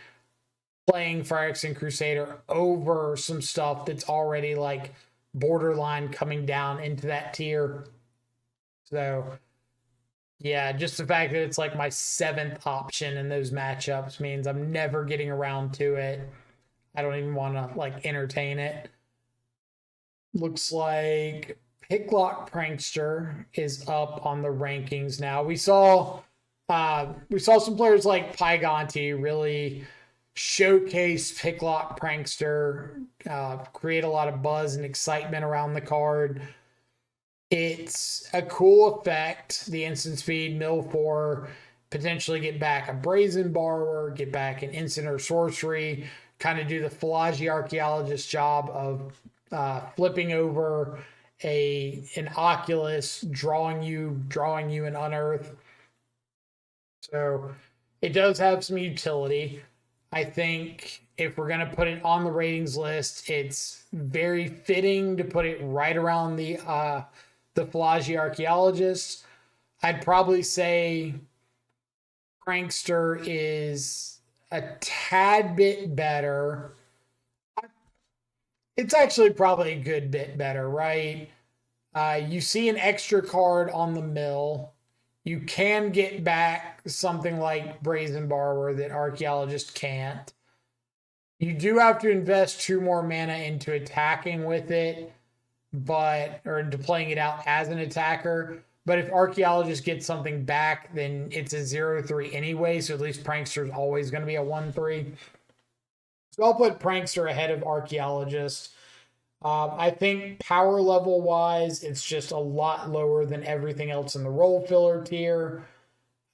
playing Phyrexian Crusader over some stuff that's already like borderline coming down into that tier. So yeah, just the fact that it's like my 7th option in those matchups means I'm never getting around to it. I don't even want to like entertain it. Looks like Picklock Prankster is up on the rankings now. We saw some players like Pygonti really showcase Picklock Prankster, create a lot of buzz and excitement around the card. It's a cool effect. The instant speed, mill 4, potentially get back a Brazen Borrower, get back an instant or sorcery, kind of do the Philology Archaeologist job of flipping over an Oculus, drawing you an Unearth. So it does have some utility. I think if we're going to put it on the ratings list, it's very fitting to put it right around the Philology Archaeologist. I'd probably say Prankster is a tad bit better. It's actually probably a good bit better, right? You see an extra card on the mill. You can get back something like Brazen Borrower that Archaeologist can't. You do have to invest 2 more mana into attacking with it, or into playing it out as an attacker. But if Archaeologist gets something back, then it's a 0-3 anyway, so at least Prankster is always going to be a 1-3. So I'll put Prankster ahead of Archaeologist. I think power level wise, it's just a lot lower than everything else in the role filler tier.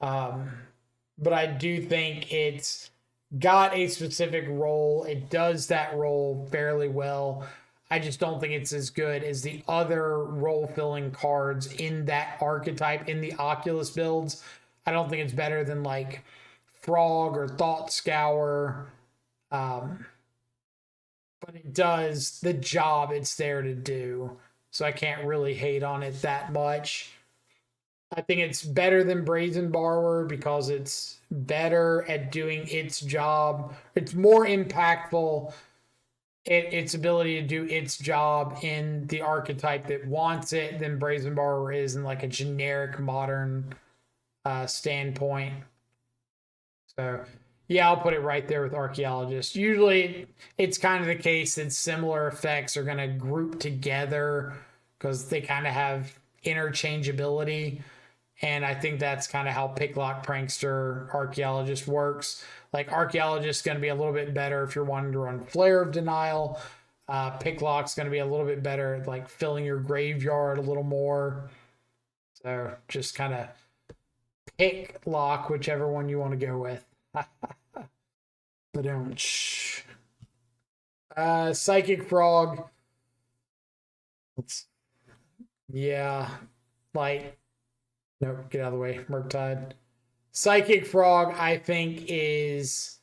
But I do think it's got a specific role. It does that role fairly well. I just don't think it's as good as the other role filling cards in that archetype in the Oculus builds. I don't think it's better than like Frog or Thought Scour. But it does the job it's there to do. So I can't really hate on it that much. I think it's better than Brazen Borrower because it's better at doing its job. It's more impactful in its ability to do its job in the archetype that wants it than Brazen Borrower is in like a generic modern standpoint. So yeah, I'll put it right there with Archaeologist. Usually it's kind of the case that similar effects are going to group together because they kind of have interchangeability. And I think that's kind of how Picklock Prankster Archaeologist works. Like Archaeologist is going to be a little bit better if you're wanting to run Flare of Denial. Picklock's going to be a little bit better at like filling your graveyard a little more. So just kind of pick lock whichever one you want to go with. But don't. Psychic Frog. Yeah. Like, nope, get out of the way. FrogTide. Psychic Frog, I think, is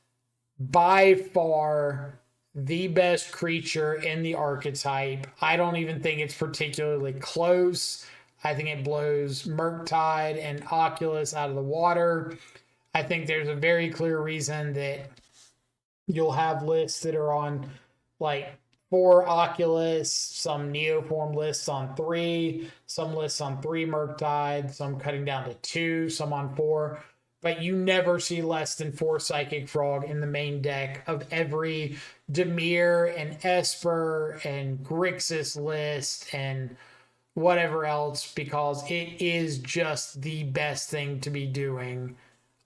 by far the best creature in the archetype. I don't even think it's particularly close. I think it blows Murktide and Oculus out of the water. I think there's a very clear reason that you'll have lists that are on like 4 Oculus, some Neoform lists on 3, some lists on 3 Murktide, some cutting down to 2, some on 4. But you never see less than 4 Psychic Frog in the main deck of every Dimir and Esper and Grixis list and whatever else, because it is just the best thing to be doing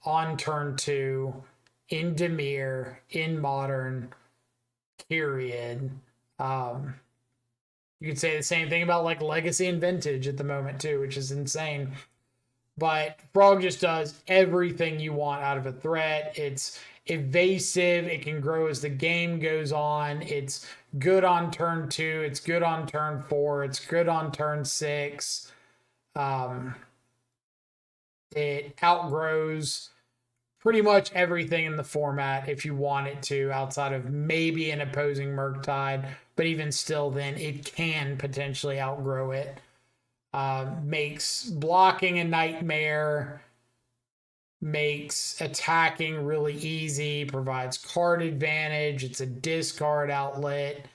on turn 2 in Dimir, in Modern, period. You could say the same thing about like Legacy and Vintage at the moment too, which is insane. But Frog just does everything you want out of a threat. It's evasive. It can grow as the game goes on. It's good on turn 2. It's good on turn 4. It's good on turn 6. It outgrows pretty much everything in the format if you want it to, outside of maybe an opposing Murktide. But even still, then it can potentially outgrow it. Makes blocking a nightmare, makes attacking really easy, provides card advantage. It's a discard outlet.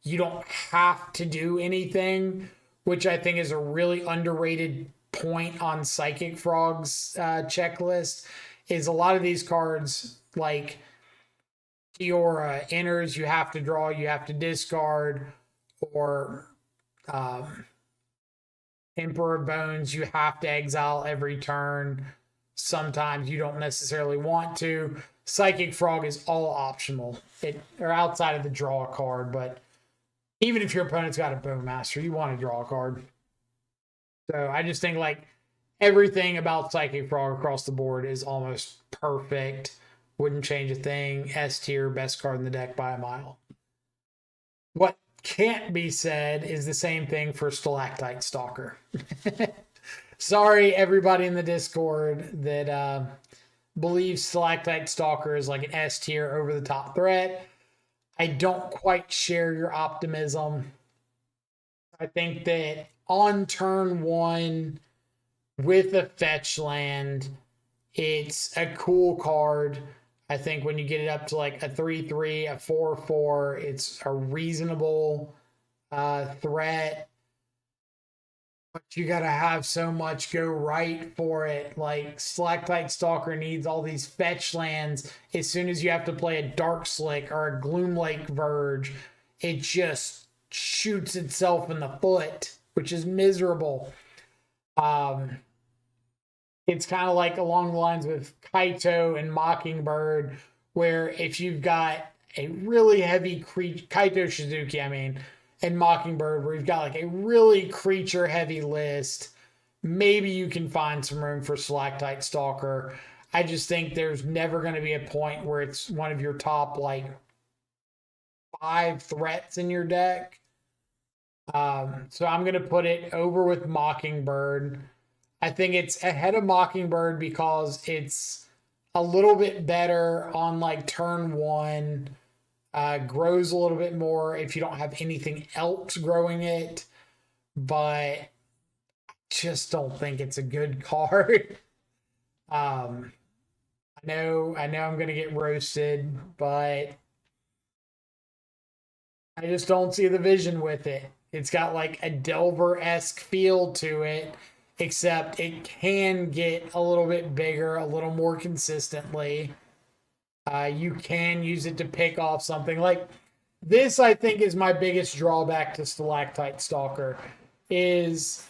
You don't have to do anything, which I think is a really underrated point on Psychic Frog's checklist. Is a lot of these cards, like Kiora enters, you have to draw, you have to discard, or Emperor Bones, you have to exile every turn. Sometimes you don't necessarily want to. Psychic Frog is all optional, or outside of the draw card, but even if your opponent's got a Bowmaster, you want to draw a card. So I just think like everything about Psychic Frog across the board is almost perfect. Wouldn't change a thing. S tier, best card in the deck by a mile. What can't be said is the same thing for Stalactite Stalker. Sorry, everybody in the Discord that believes Stalactite Stalker is like an S tier over the top threat. I don't quite share your optimism. I think that on turn 1 with a fetch land, it's a cool card. I think when you get it up to like a 3/3, a 4/4, it's a reasonable threat. But you got to have so much go right for it. Like, Stalactite Stalker needs all these fetch lands. As soon as you have to play a Dark Slick or a Gloomlake Verge, it just shoots itself in the foot, which is miserable. It's kind of like along the lines with Kaito and Mockingbird, where if you've got a really heavy Kaito Shizuki, and Mockingbird, where you've got like a really creature heavy list, maybe you can find some room for Stalactite Stalker. I just think there's never going to be a point where it's one of your top like 5 threats in your deck. So I'm going to put it over with Mockingbird. I think it's ahead of Mockingbird because it's a little bit better on like turn 1. Grows a little bit more if you don't have anything else growing it, but I just don't think it's a good card. I know I'm gonna get roasted, but I just don't see the vision with it. It's got like a Delver-esque feel to it, except it can get a little bit bigger, a little more consistently. You can use it to pick off something. Like this, I think, is my biggest drawback to Stalactite Stalker, is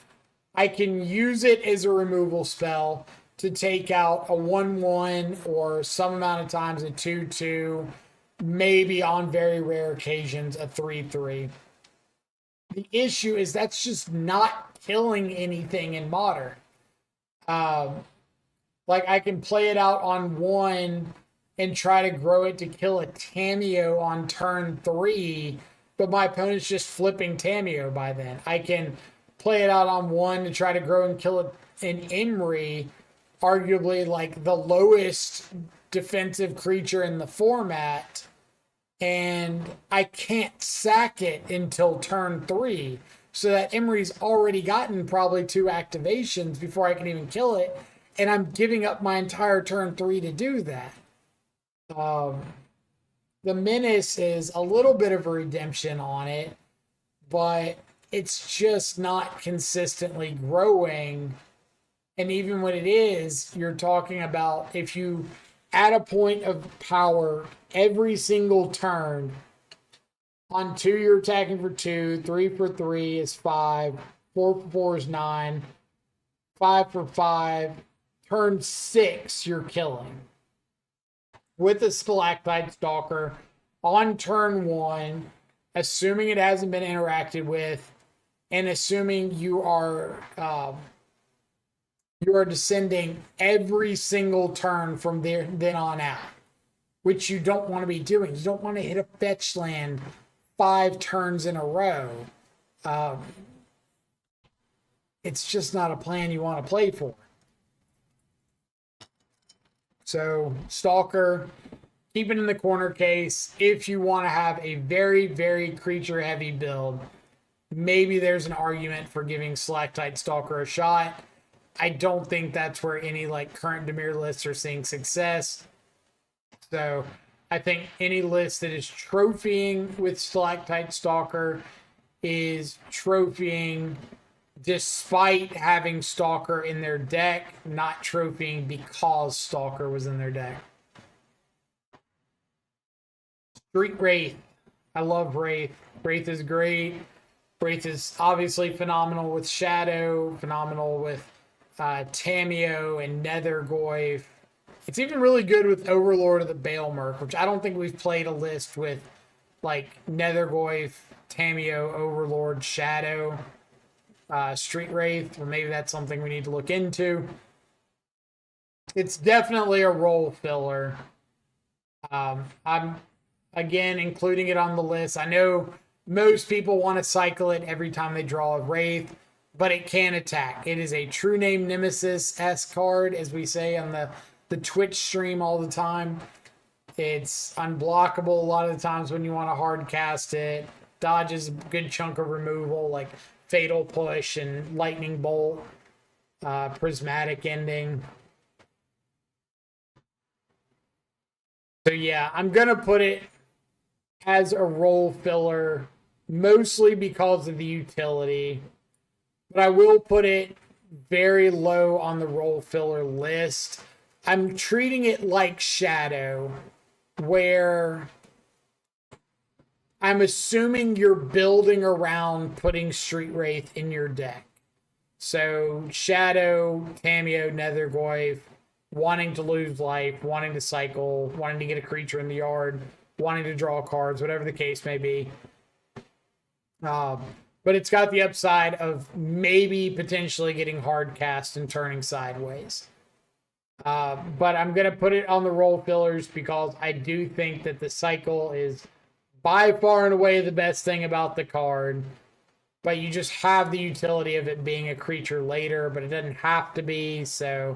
I can use it as a removal spell to take out a 1/1 or some amount of times a 2/2, maybe on very rare occasions a 3/3. The issue is that's just not killing anything in Modern. Like I can play it out on 1 and try to grow it to kill a Tameo on turn 3, but my opponent's just flipping Tameo by then. I can play it out on 1 to try to grow and kill an Imri, arguably like the lowest defensive creature in the format, and I can't sack it until turn 3. So that Imri's already gotten probably 2 activations before I can even kill it, and I'm giving up my entire turn 3 to do that. The Menace is a little bit of a redemption on it, but it's just not consistently growing. And even when it is, you're talking about if you add a point of power every single turn, on 2 you're attacking for 2, 3 for 3 is 5, 4 for 4 is 9, 5 for 5, turn 6 you're killing. With a Stalactite Stalker on turn 1, assuming it hasn't been interacted with, and assuming you are descending every single turn from there then on out, which you don't want to be doing. You don't want to hit a fetch land 5 turns in a row. It's just not a plan you want to play for. So Stalker, keep it in the corner case. If you want to have a very, very creature heavy build, maybe there's an argument for giving Stalactite Stalker a shot. I don't think that's where any like current Dimir lists are seeing success. So I think any list that is trophying with Stalactite Stalker is trophying despite having Stalker in their deck, not trophying because Stalker was in their deck. Street Wraith. I love Wraith. Wraith is great. Wraith is obviously phenomenal with Shadow, phenomenal with Tamiyo and Nethergoyf. It's even really good with Overlord of the Baelmerk, which I don't think we've played a list with like Nethergoyf, Tamiyo, Overlord, Shadow, Street Wraith. Well, maybe that's something we need to look into. It's definitely a role filler. I'm, again, including it on the list. I know most people want to cycle it every time they draw a Wraith, but it can attack. It is a True Name Nemesis-esque card, as we say on the Twitch stream all the time. It's unblockable a lot of the times when you want to hard cast it. Dodges a good chunk of removal, like Fatal Push and Lightning Bolt, Prismatic Ending. So yeah, I'm going to put it as a role filler, mostly because of the utility. But I will put it very low on the role filler list. I'm treating it like Shadow, where I'm assuming you're building around putting Street Wraith in your deck. So Shadow, Tamiyo, Nethergoyf, wanting to lose life, wanting to cycle, wanting to get a creature in the yard, wanting to draw cards, whatever the case may be. But it's got the upside of maybe potentially getting hard cast and turning sideways. But I'm going to put it on the role fillers because I do think that the cycle is by far and away the best thing about the card. But you just have the utility of it being a creature later, but it doesn't have to be. So,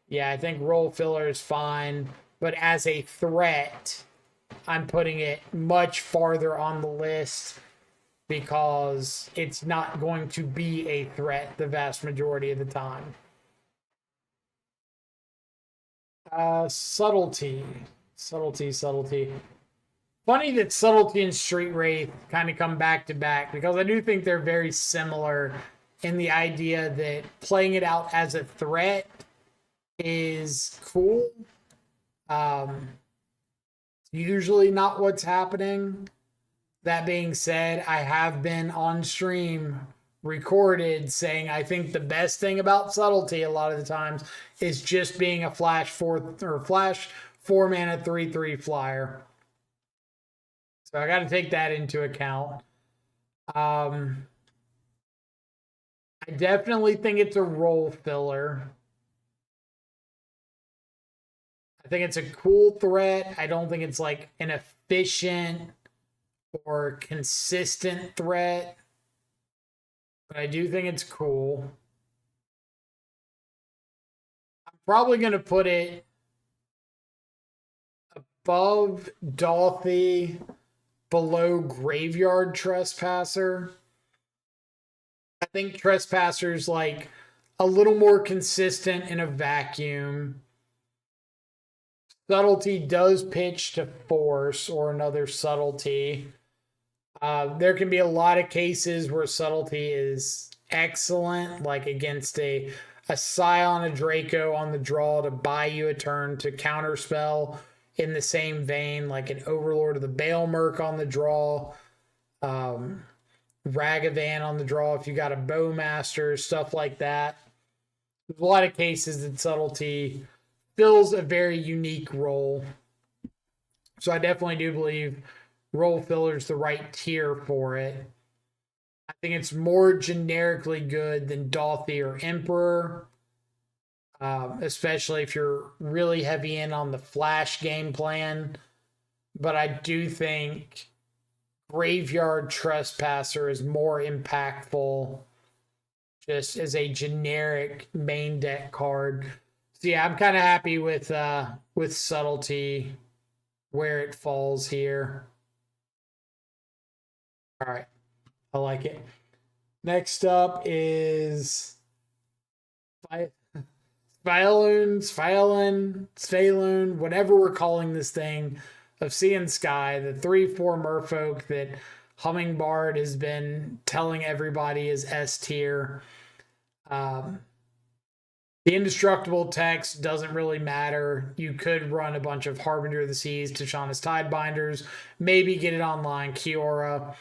yeah, I think role filler is fine. But as a threat, I'm putting it much farther on the list because it's not going to be a threat the vast majority of the time. Subtlety. Funny that Subtlety and Street Wraith kind of come back to back because I do think they're very similar in the idea that playing it out as a threat is cool. Usually not what's happening. That being said, I have been on stream recorded saying I think the best thing about Subtlety a lot of the times is just being a flash 4 mana 3/3 flyer. So I got to take that into account. I definitely think it's a role filler. I think it's a cool threat. I don't think it's like an efficient or consistent threat. But I do think it's cool. I'm probably going to put it above Dolphy, below Graveyard Trespasser. I think Trespasser's like a little more consistent in a vacuum. Subtlety does pitch to Force or another Subtlety. There can be a lot of cases where Subtlety is excellent, like against a Scion, a Draco on the draw to buy you a turn to counterspell. In the same vein, like an Overlord of the Baelmerk on the draw, Ragavan on the draw if you got a Bowmaster, stuff like that. There's a lot of cases that Subtlety fills a very unique role. So I definitely do believe role filler is the right tier for it. I think it's more generically good than Dolphy or Emperor. Especially if you're really heavy in on the flash game plan. But I do think Graveyard Trespasser is more impactful just as a generic main deck card. So yeah, I'm kind of happy with subtlety where it falls here. All right, I like it. Next up is Sphaloon, whatever we're calling this thing, of Sea and Sky, the 3/4 merfolk that Hummingbird has been telling everybody is S tier. Um, the indestructible text doesn't really matter. You could run a bunch of Harbinger of the Seas, Tishana's Tidebinders, maybe get it online, Kiora,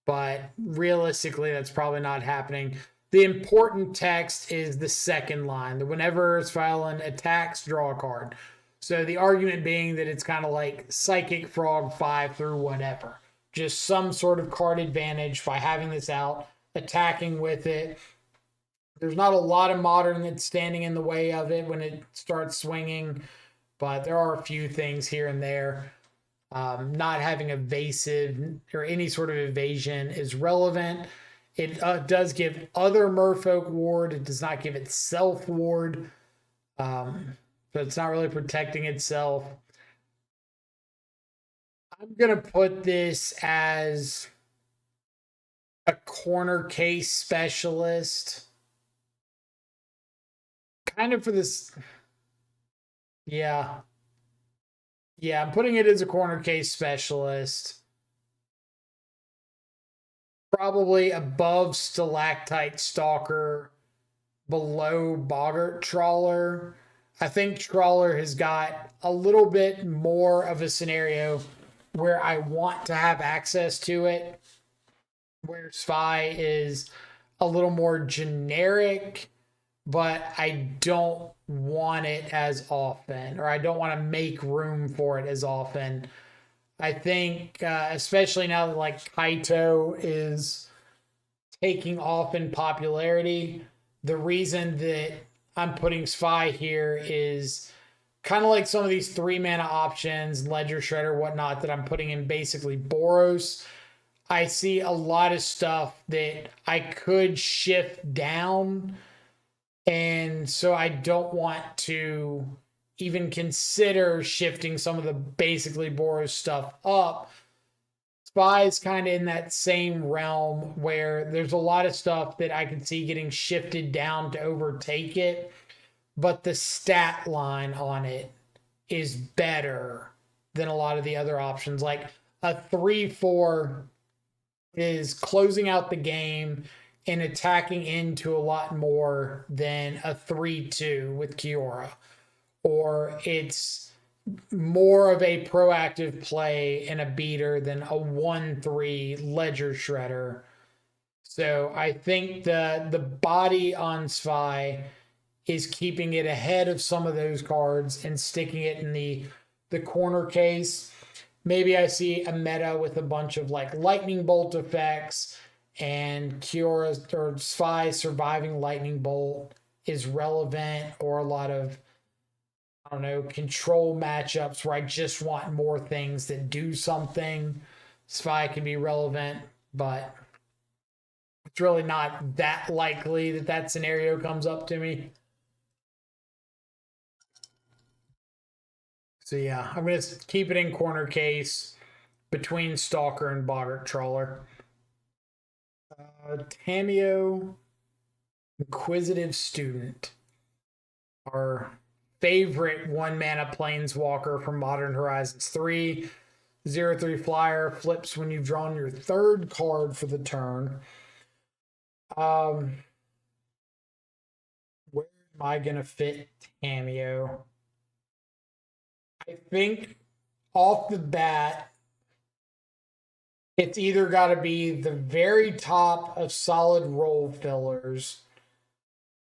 but realistically, that's probably not happening. The important text is the second line. The whenever Sphaloon attacks, draw a card. So the argument being that it's kind of like Psychic Frog 5 through whatever. Just some sort of card advantage by having this out, attacking with it. There's not a lot of modern that's standing in the way of it when it starts swinging, but there are a few things here and there. Not having evasive or any sort of evasion is relevant. It does give other merfolk ward. It does not give itself ward. So it's not really protecting itself. I'm going to put this as a corner case specialist. Kind of for this. Yeah. Yeah, I'm putting it as a corner case specialist. Probably above Stalactite Stalker, below Boggart Trawler. I think Trawler has got a little bit more of a scenario where I want to have access to it, where Spy is a little more generic, but I don't want it as often, or I don't want to make room for it as often. I think, especially now that like Kaito is taking off in popularity, the reason that I'm putting Spy here is kind of like some of these 3-mana options, Ledger Shredder, whatnot, that I'm putting in basically Boros. I see a lot of stuff that I could shift down, and so I don't want to even consider shifting some of the basically Boros stuff up. Spy is kind of in that same realm where there's a lot of stuff that I can see getting shifted down to overtake it, but the stat line on it is better than a lot of the other options. Like a 3/4 is closing out the game and attacking into a lot more than a 3/2 with Kiora. Or it's more of a proactive play and a beater than a 1/3 Ledger Shredder. So I think the body on Spy is keeping it ahead of some of those cards and sticking it in the corner case. Maybe I see a meta with a bunch of like lightning bolt effects, and Kiora or Spy surviving lightning bolt is relevant, or a lot of, I don't know, control matchups where I just want more things that do something. Spy can be relevant, but it's really not that likely that that scenario comes up to me. So yeah, I'm going to keep it in corner case between Stalker and Boggart Trawler. Tameo, Inquisitive Student, our favorite 1-mana planeswalker from Modern Horizons 3. 0/3 flyer, flips when you've drawn your 3rd card for the turn. Where am I going to fit Tameo? I think off the bat, it's either got to be the very top of solid role fillers,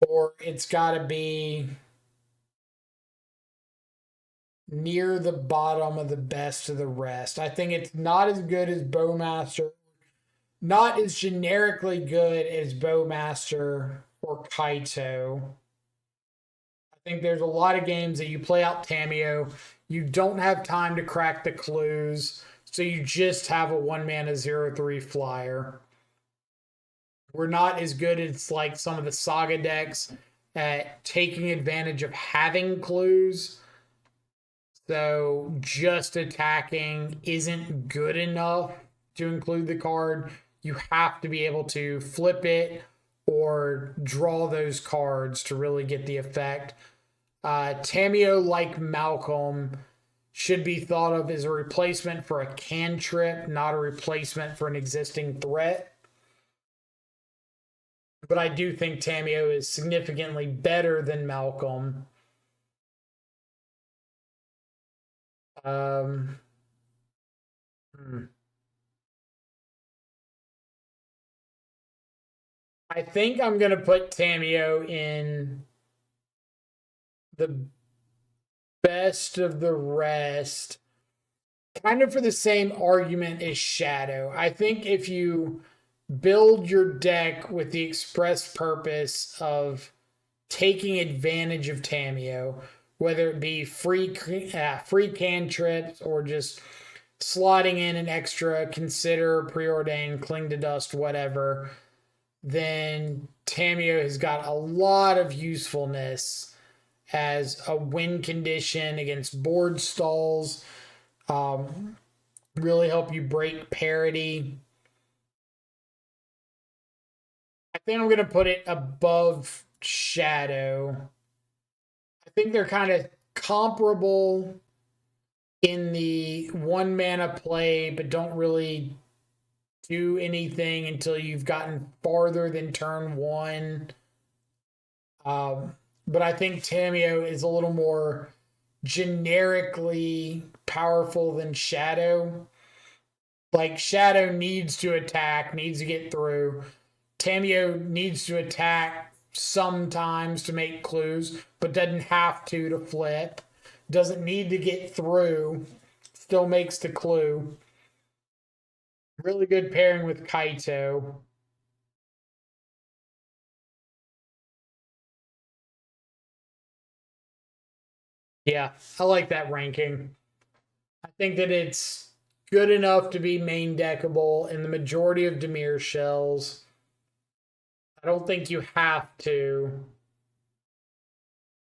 or it's got to be near the bottom of the best of the rest. I think it's not as good as Bowmaster, not as generically good as Bowmaster or Kaito. I think there's a lot of games that you play out Tameo, you don't have time to crack the clues, so you just have a 1-mana 0/3 flyer. We're not as good as like some of the Saga decks at taking advantage of having clues. So just attacking isn't good enough to include the card. You have to be able to flip it or draw those cards to really get the effect. Tamiyo, like Malcolm, should be thought of as a replacement for a cantrip, not a replacement for an existing threat. But I do think Tamiyo is significantly better than Malcolm. I think I'm going to put Tamiyo in the best of the rest, kind of for the same argument as Shadow. I think if you build your deck with the express purpose of taking advantage of Tamiyo, whether it be free cantrips or just slotting in an extra consider, preordain, cling to dust, whatever, then Tamiyo has got a lot of usefulness as a win condition against board stalls. Really help you break parity. I think I'm going to put it above Shadow. I think they're kind of comparable in the 1 mana play, but don't really do anything until you've gotten farther than turn 1. But I think Tamiyo is a little more generically powerful than Shadow. Like, Shadow needs to attack, needs to get through. Tamiyo needs to attack sometimes to make clues, but doesn't have to flip. Doesn't need to get through. Still makes the clue. Really good pairing with Kaito. Yeah, I like that ranking. I think that it's good enough to be main deckable in the majority of Dimir shells. I don't think you have to.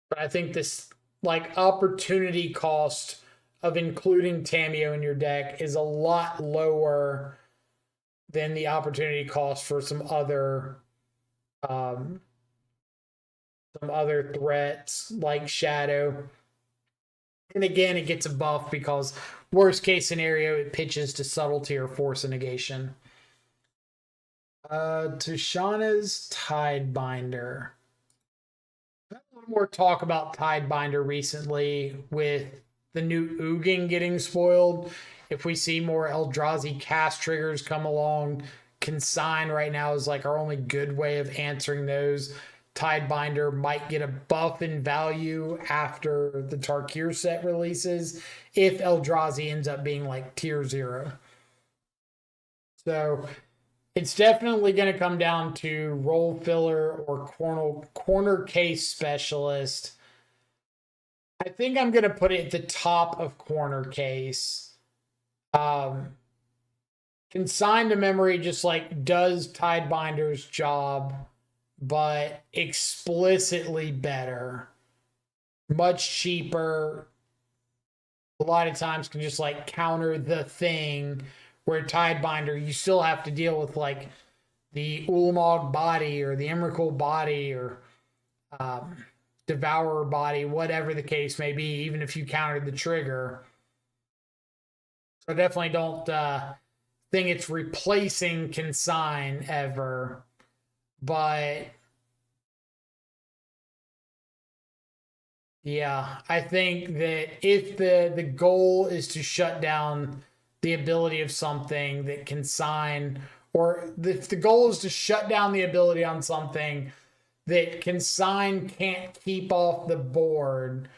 But I think this opportunity cost of including Tamiyo in your deck is a lot lower than the opportunity cost for some other threats like Shadow. And again, it gets a buff because worst case scenario, it pitches to subtlety or force a negation. Tushana's Tidebinder. I've had a little more talk about Tidebinder recently with the new Ugin getting spoiled. If we see more Eldrazi cast triggers come along, Consign right now is like our only good way of answering those. Tidebinder might get a buff in value after the Tarkir set releases if Eldrazi ends up being like tier 0. So it's definitely going to come down to role filler or corner case specialist. I think I'm going to put it at the top of corner case. Consign to memory just does Tidebinder's job, but explicitly better. Much cheaper. A lot of times can just counter the thing, where Tidebinder, you still have to deal with the Ulamog body or the Emrakul body or Devourer body, whatever the case may be, even if you countered the trigger. So I definitely don't think it's replacing Consign ever. But yeah, I think that if the goal is to shut down the ability of something that Consign, or if the goal is to shut down the ability on something that Consign can't keep off the board,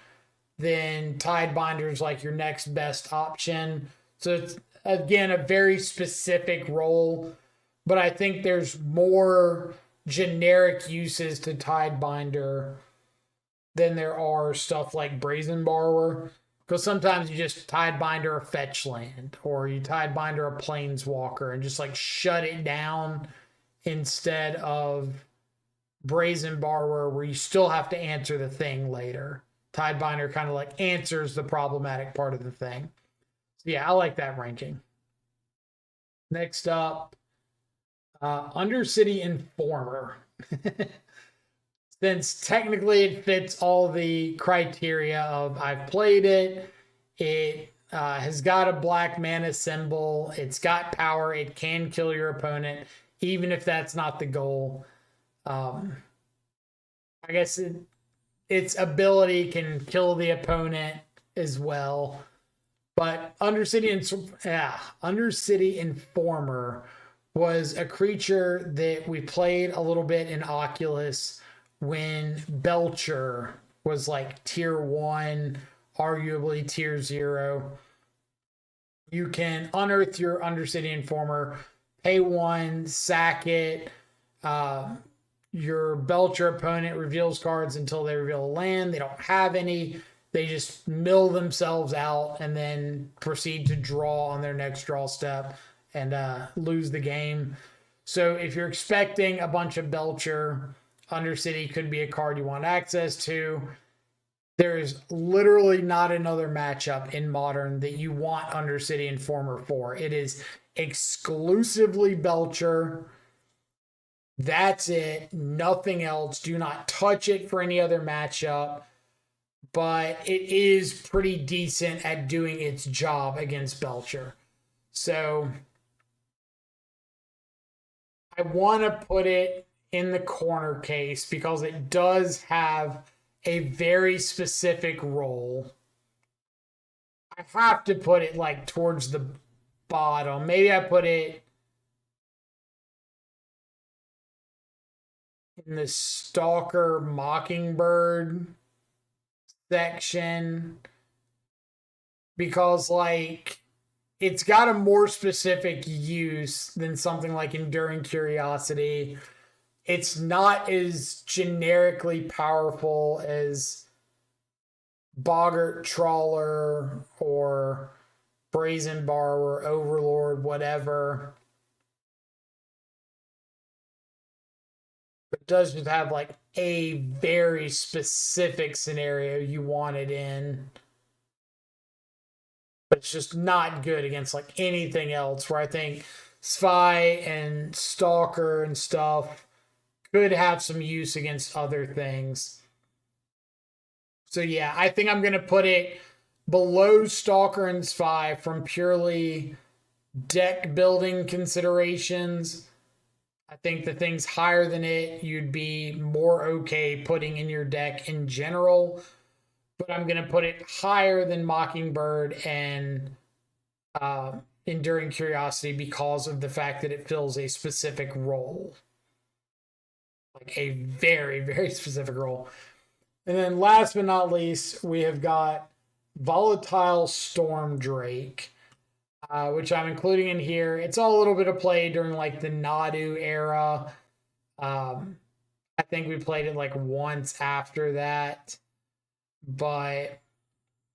then Tidebinder is your next best option. So it's, again, a very specific role, but I think there's more generic uses to Tidebinder than there are stuff like Brazen Borrower. Because sometimes you just Tidebinder a fetch land, or you Tidebinder a planeswalker and just shut it down instead of Brazen Borrower, where you still have to answer the thing later. Tidebinder kind of like answers the problematic part of the thing. So yeah, I like that ranking. Next up, Undercity Informer. Since technically it fits all the criteria of I've played it, it has got a black mana symbol, it's got power, it can kill your opponent, even if that's not the goal. I guess its ability can kill the opponent as well. But Undercity Informer was a creature that we played a little bit in Oculus when Belcher was like tier 1, arguably tier 0. You can unearth your Undercity Informer, pay 1, sack it. Your Belcher opponent reveals cards until they reveal a land. They don't have any. They just mill themselves out and then proceed to draw on their next draw step and lose the game. So if you're expecting a bunch of Belcher, Undercity could be a card you want access to. There is literally not another matchup in Modern that you want Undercity Informer for. It is exclusively Belcher. That's it. Nothing else. Do not touch it for any other matchup. But it is pretty decent at doing its job against Belcher. So I want to put it in the corner case because it does have a very specific role. I have to put it like towards the bottom. Maybe I put it in the Stalker Mockingbird section because like it's got a more specific use than something like Enduring Curiosity. It's not as generically powerful as Boggart Trawler or Brazen Borrower, Overlord, whatever. It does just have like a very specific scenario you want it in. But it's just not good against like anything else, where I think Spy and Stalker and stuff could have some use against other things. So yeah, I think I'm going to put it below Stalker and Spy from purely deck building considerations. I think the things higher than it, you'd be more okay putting in your deck in general. But I'm going to put it higher than Mockingbird and Enduring Curiosity because of the fact that it fills a specific role. Like a very, very specific role. And then last but not least, we have got Volatile Storm Drake. Which I'm including in here. It's all a little bit of play during like the Nadu era. I think we played it like once after that, but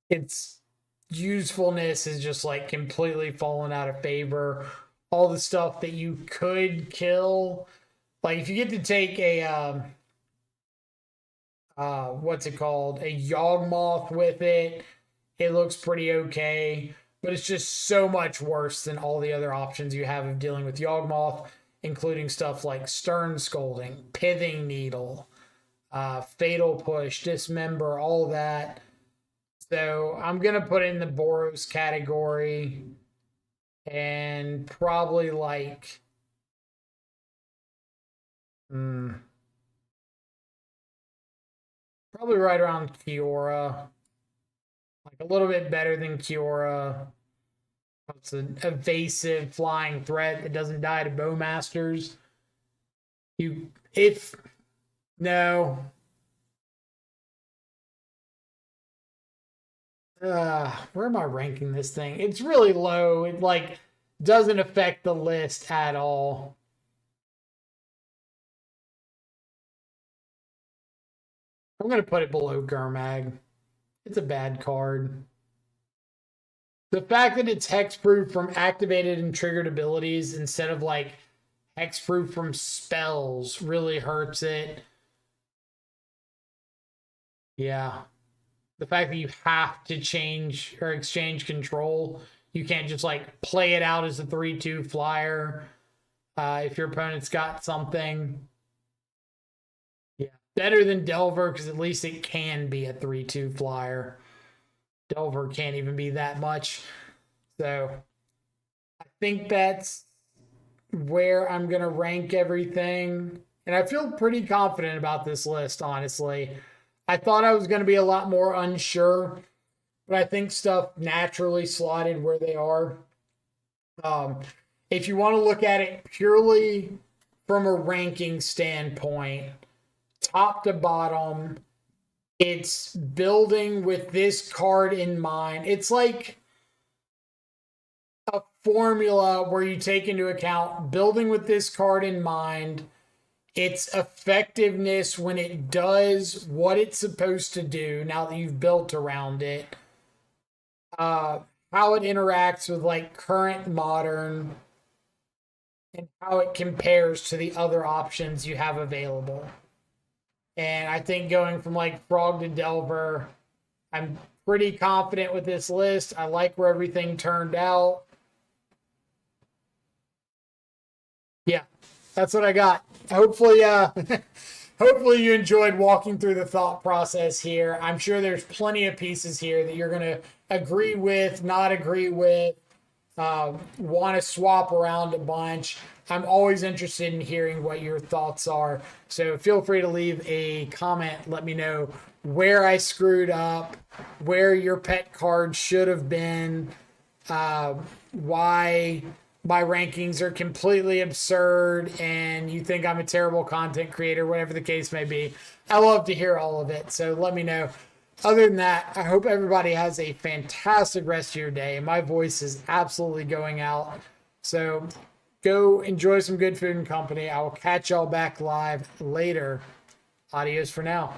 its usefulness is just like completely fallen out of favor. All the stuff that you could kill, like if you get to take a what's it called, a Yawgmoth with it, it looks pretty okay. But it's just so much worse than all the other options you have of dealing with Yawgmoth, including stuff like Stern Scolding, Pithing Needle, Fatal Push, Dismember, all that. So I'm going to put it in the Boros category and probably like... probably right around Kiora. Like a little bit better than Kiora. It's an evasive flying threat that doesn't die to Bowmasters. Where am I ranking this thing? It's really low. It like doesn't affect the list at all. I'm going to put it below Gurmag. It's a bad card. The fact that it's hexproof from activated and triggered abilities instead of like hexproof from spells really hurts it. Yeah. The fact that you have to change or exchange control, you can't just like play it out as a 3-2 flyer if your opponent's got something. Yeah. Better than Delver because at least it can be a 3-2 flyer. Delver can't even be that much. So I think that's where I'm going to rank everything. And I feel pretty confident about this list, honestly. I thought I was going to be a lot more unsure, but I think stuff naturally slotted where they are. Um, if you want to look at it purely from a ranking standpoint, top to bottom, it's building with this card in mind. It's like a formula where you take into account building with this card in mind, its effectiveness when it does what it's supposed to do now that you've built around it, how it interacts with like current modern, and how it compares to the other options you have available. And I think going from like Frog to Delver, I'm pretty confident with this list. I like where everything turned out. Yeah, that's what I got. Hopefully, hopefully you enjoyed walking through the thought process here. I'm sure there's plenty of pieces here that you're going to agree with, not agree with, want to swap around a bunch. I'm always interested in hearing what your thoughts are. So feel free to leave a comment. Let me know where I screwed up, where your pet card should have been, why my rankings are completely absurd and you think I'm a terrible content creator, whatever the case may be. I love to hear all of it. So let me know. Other than that, I hope everybody has a fantastic rest of your day. My voice is absolutely going out. So go enjoy some good food and company. I will catch y'all back live later. Adios for now.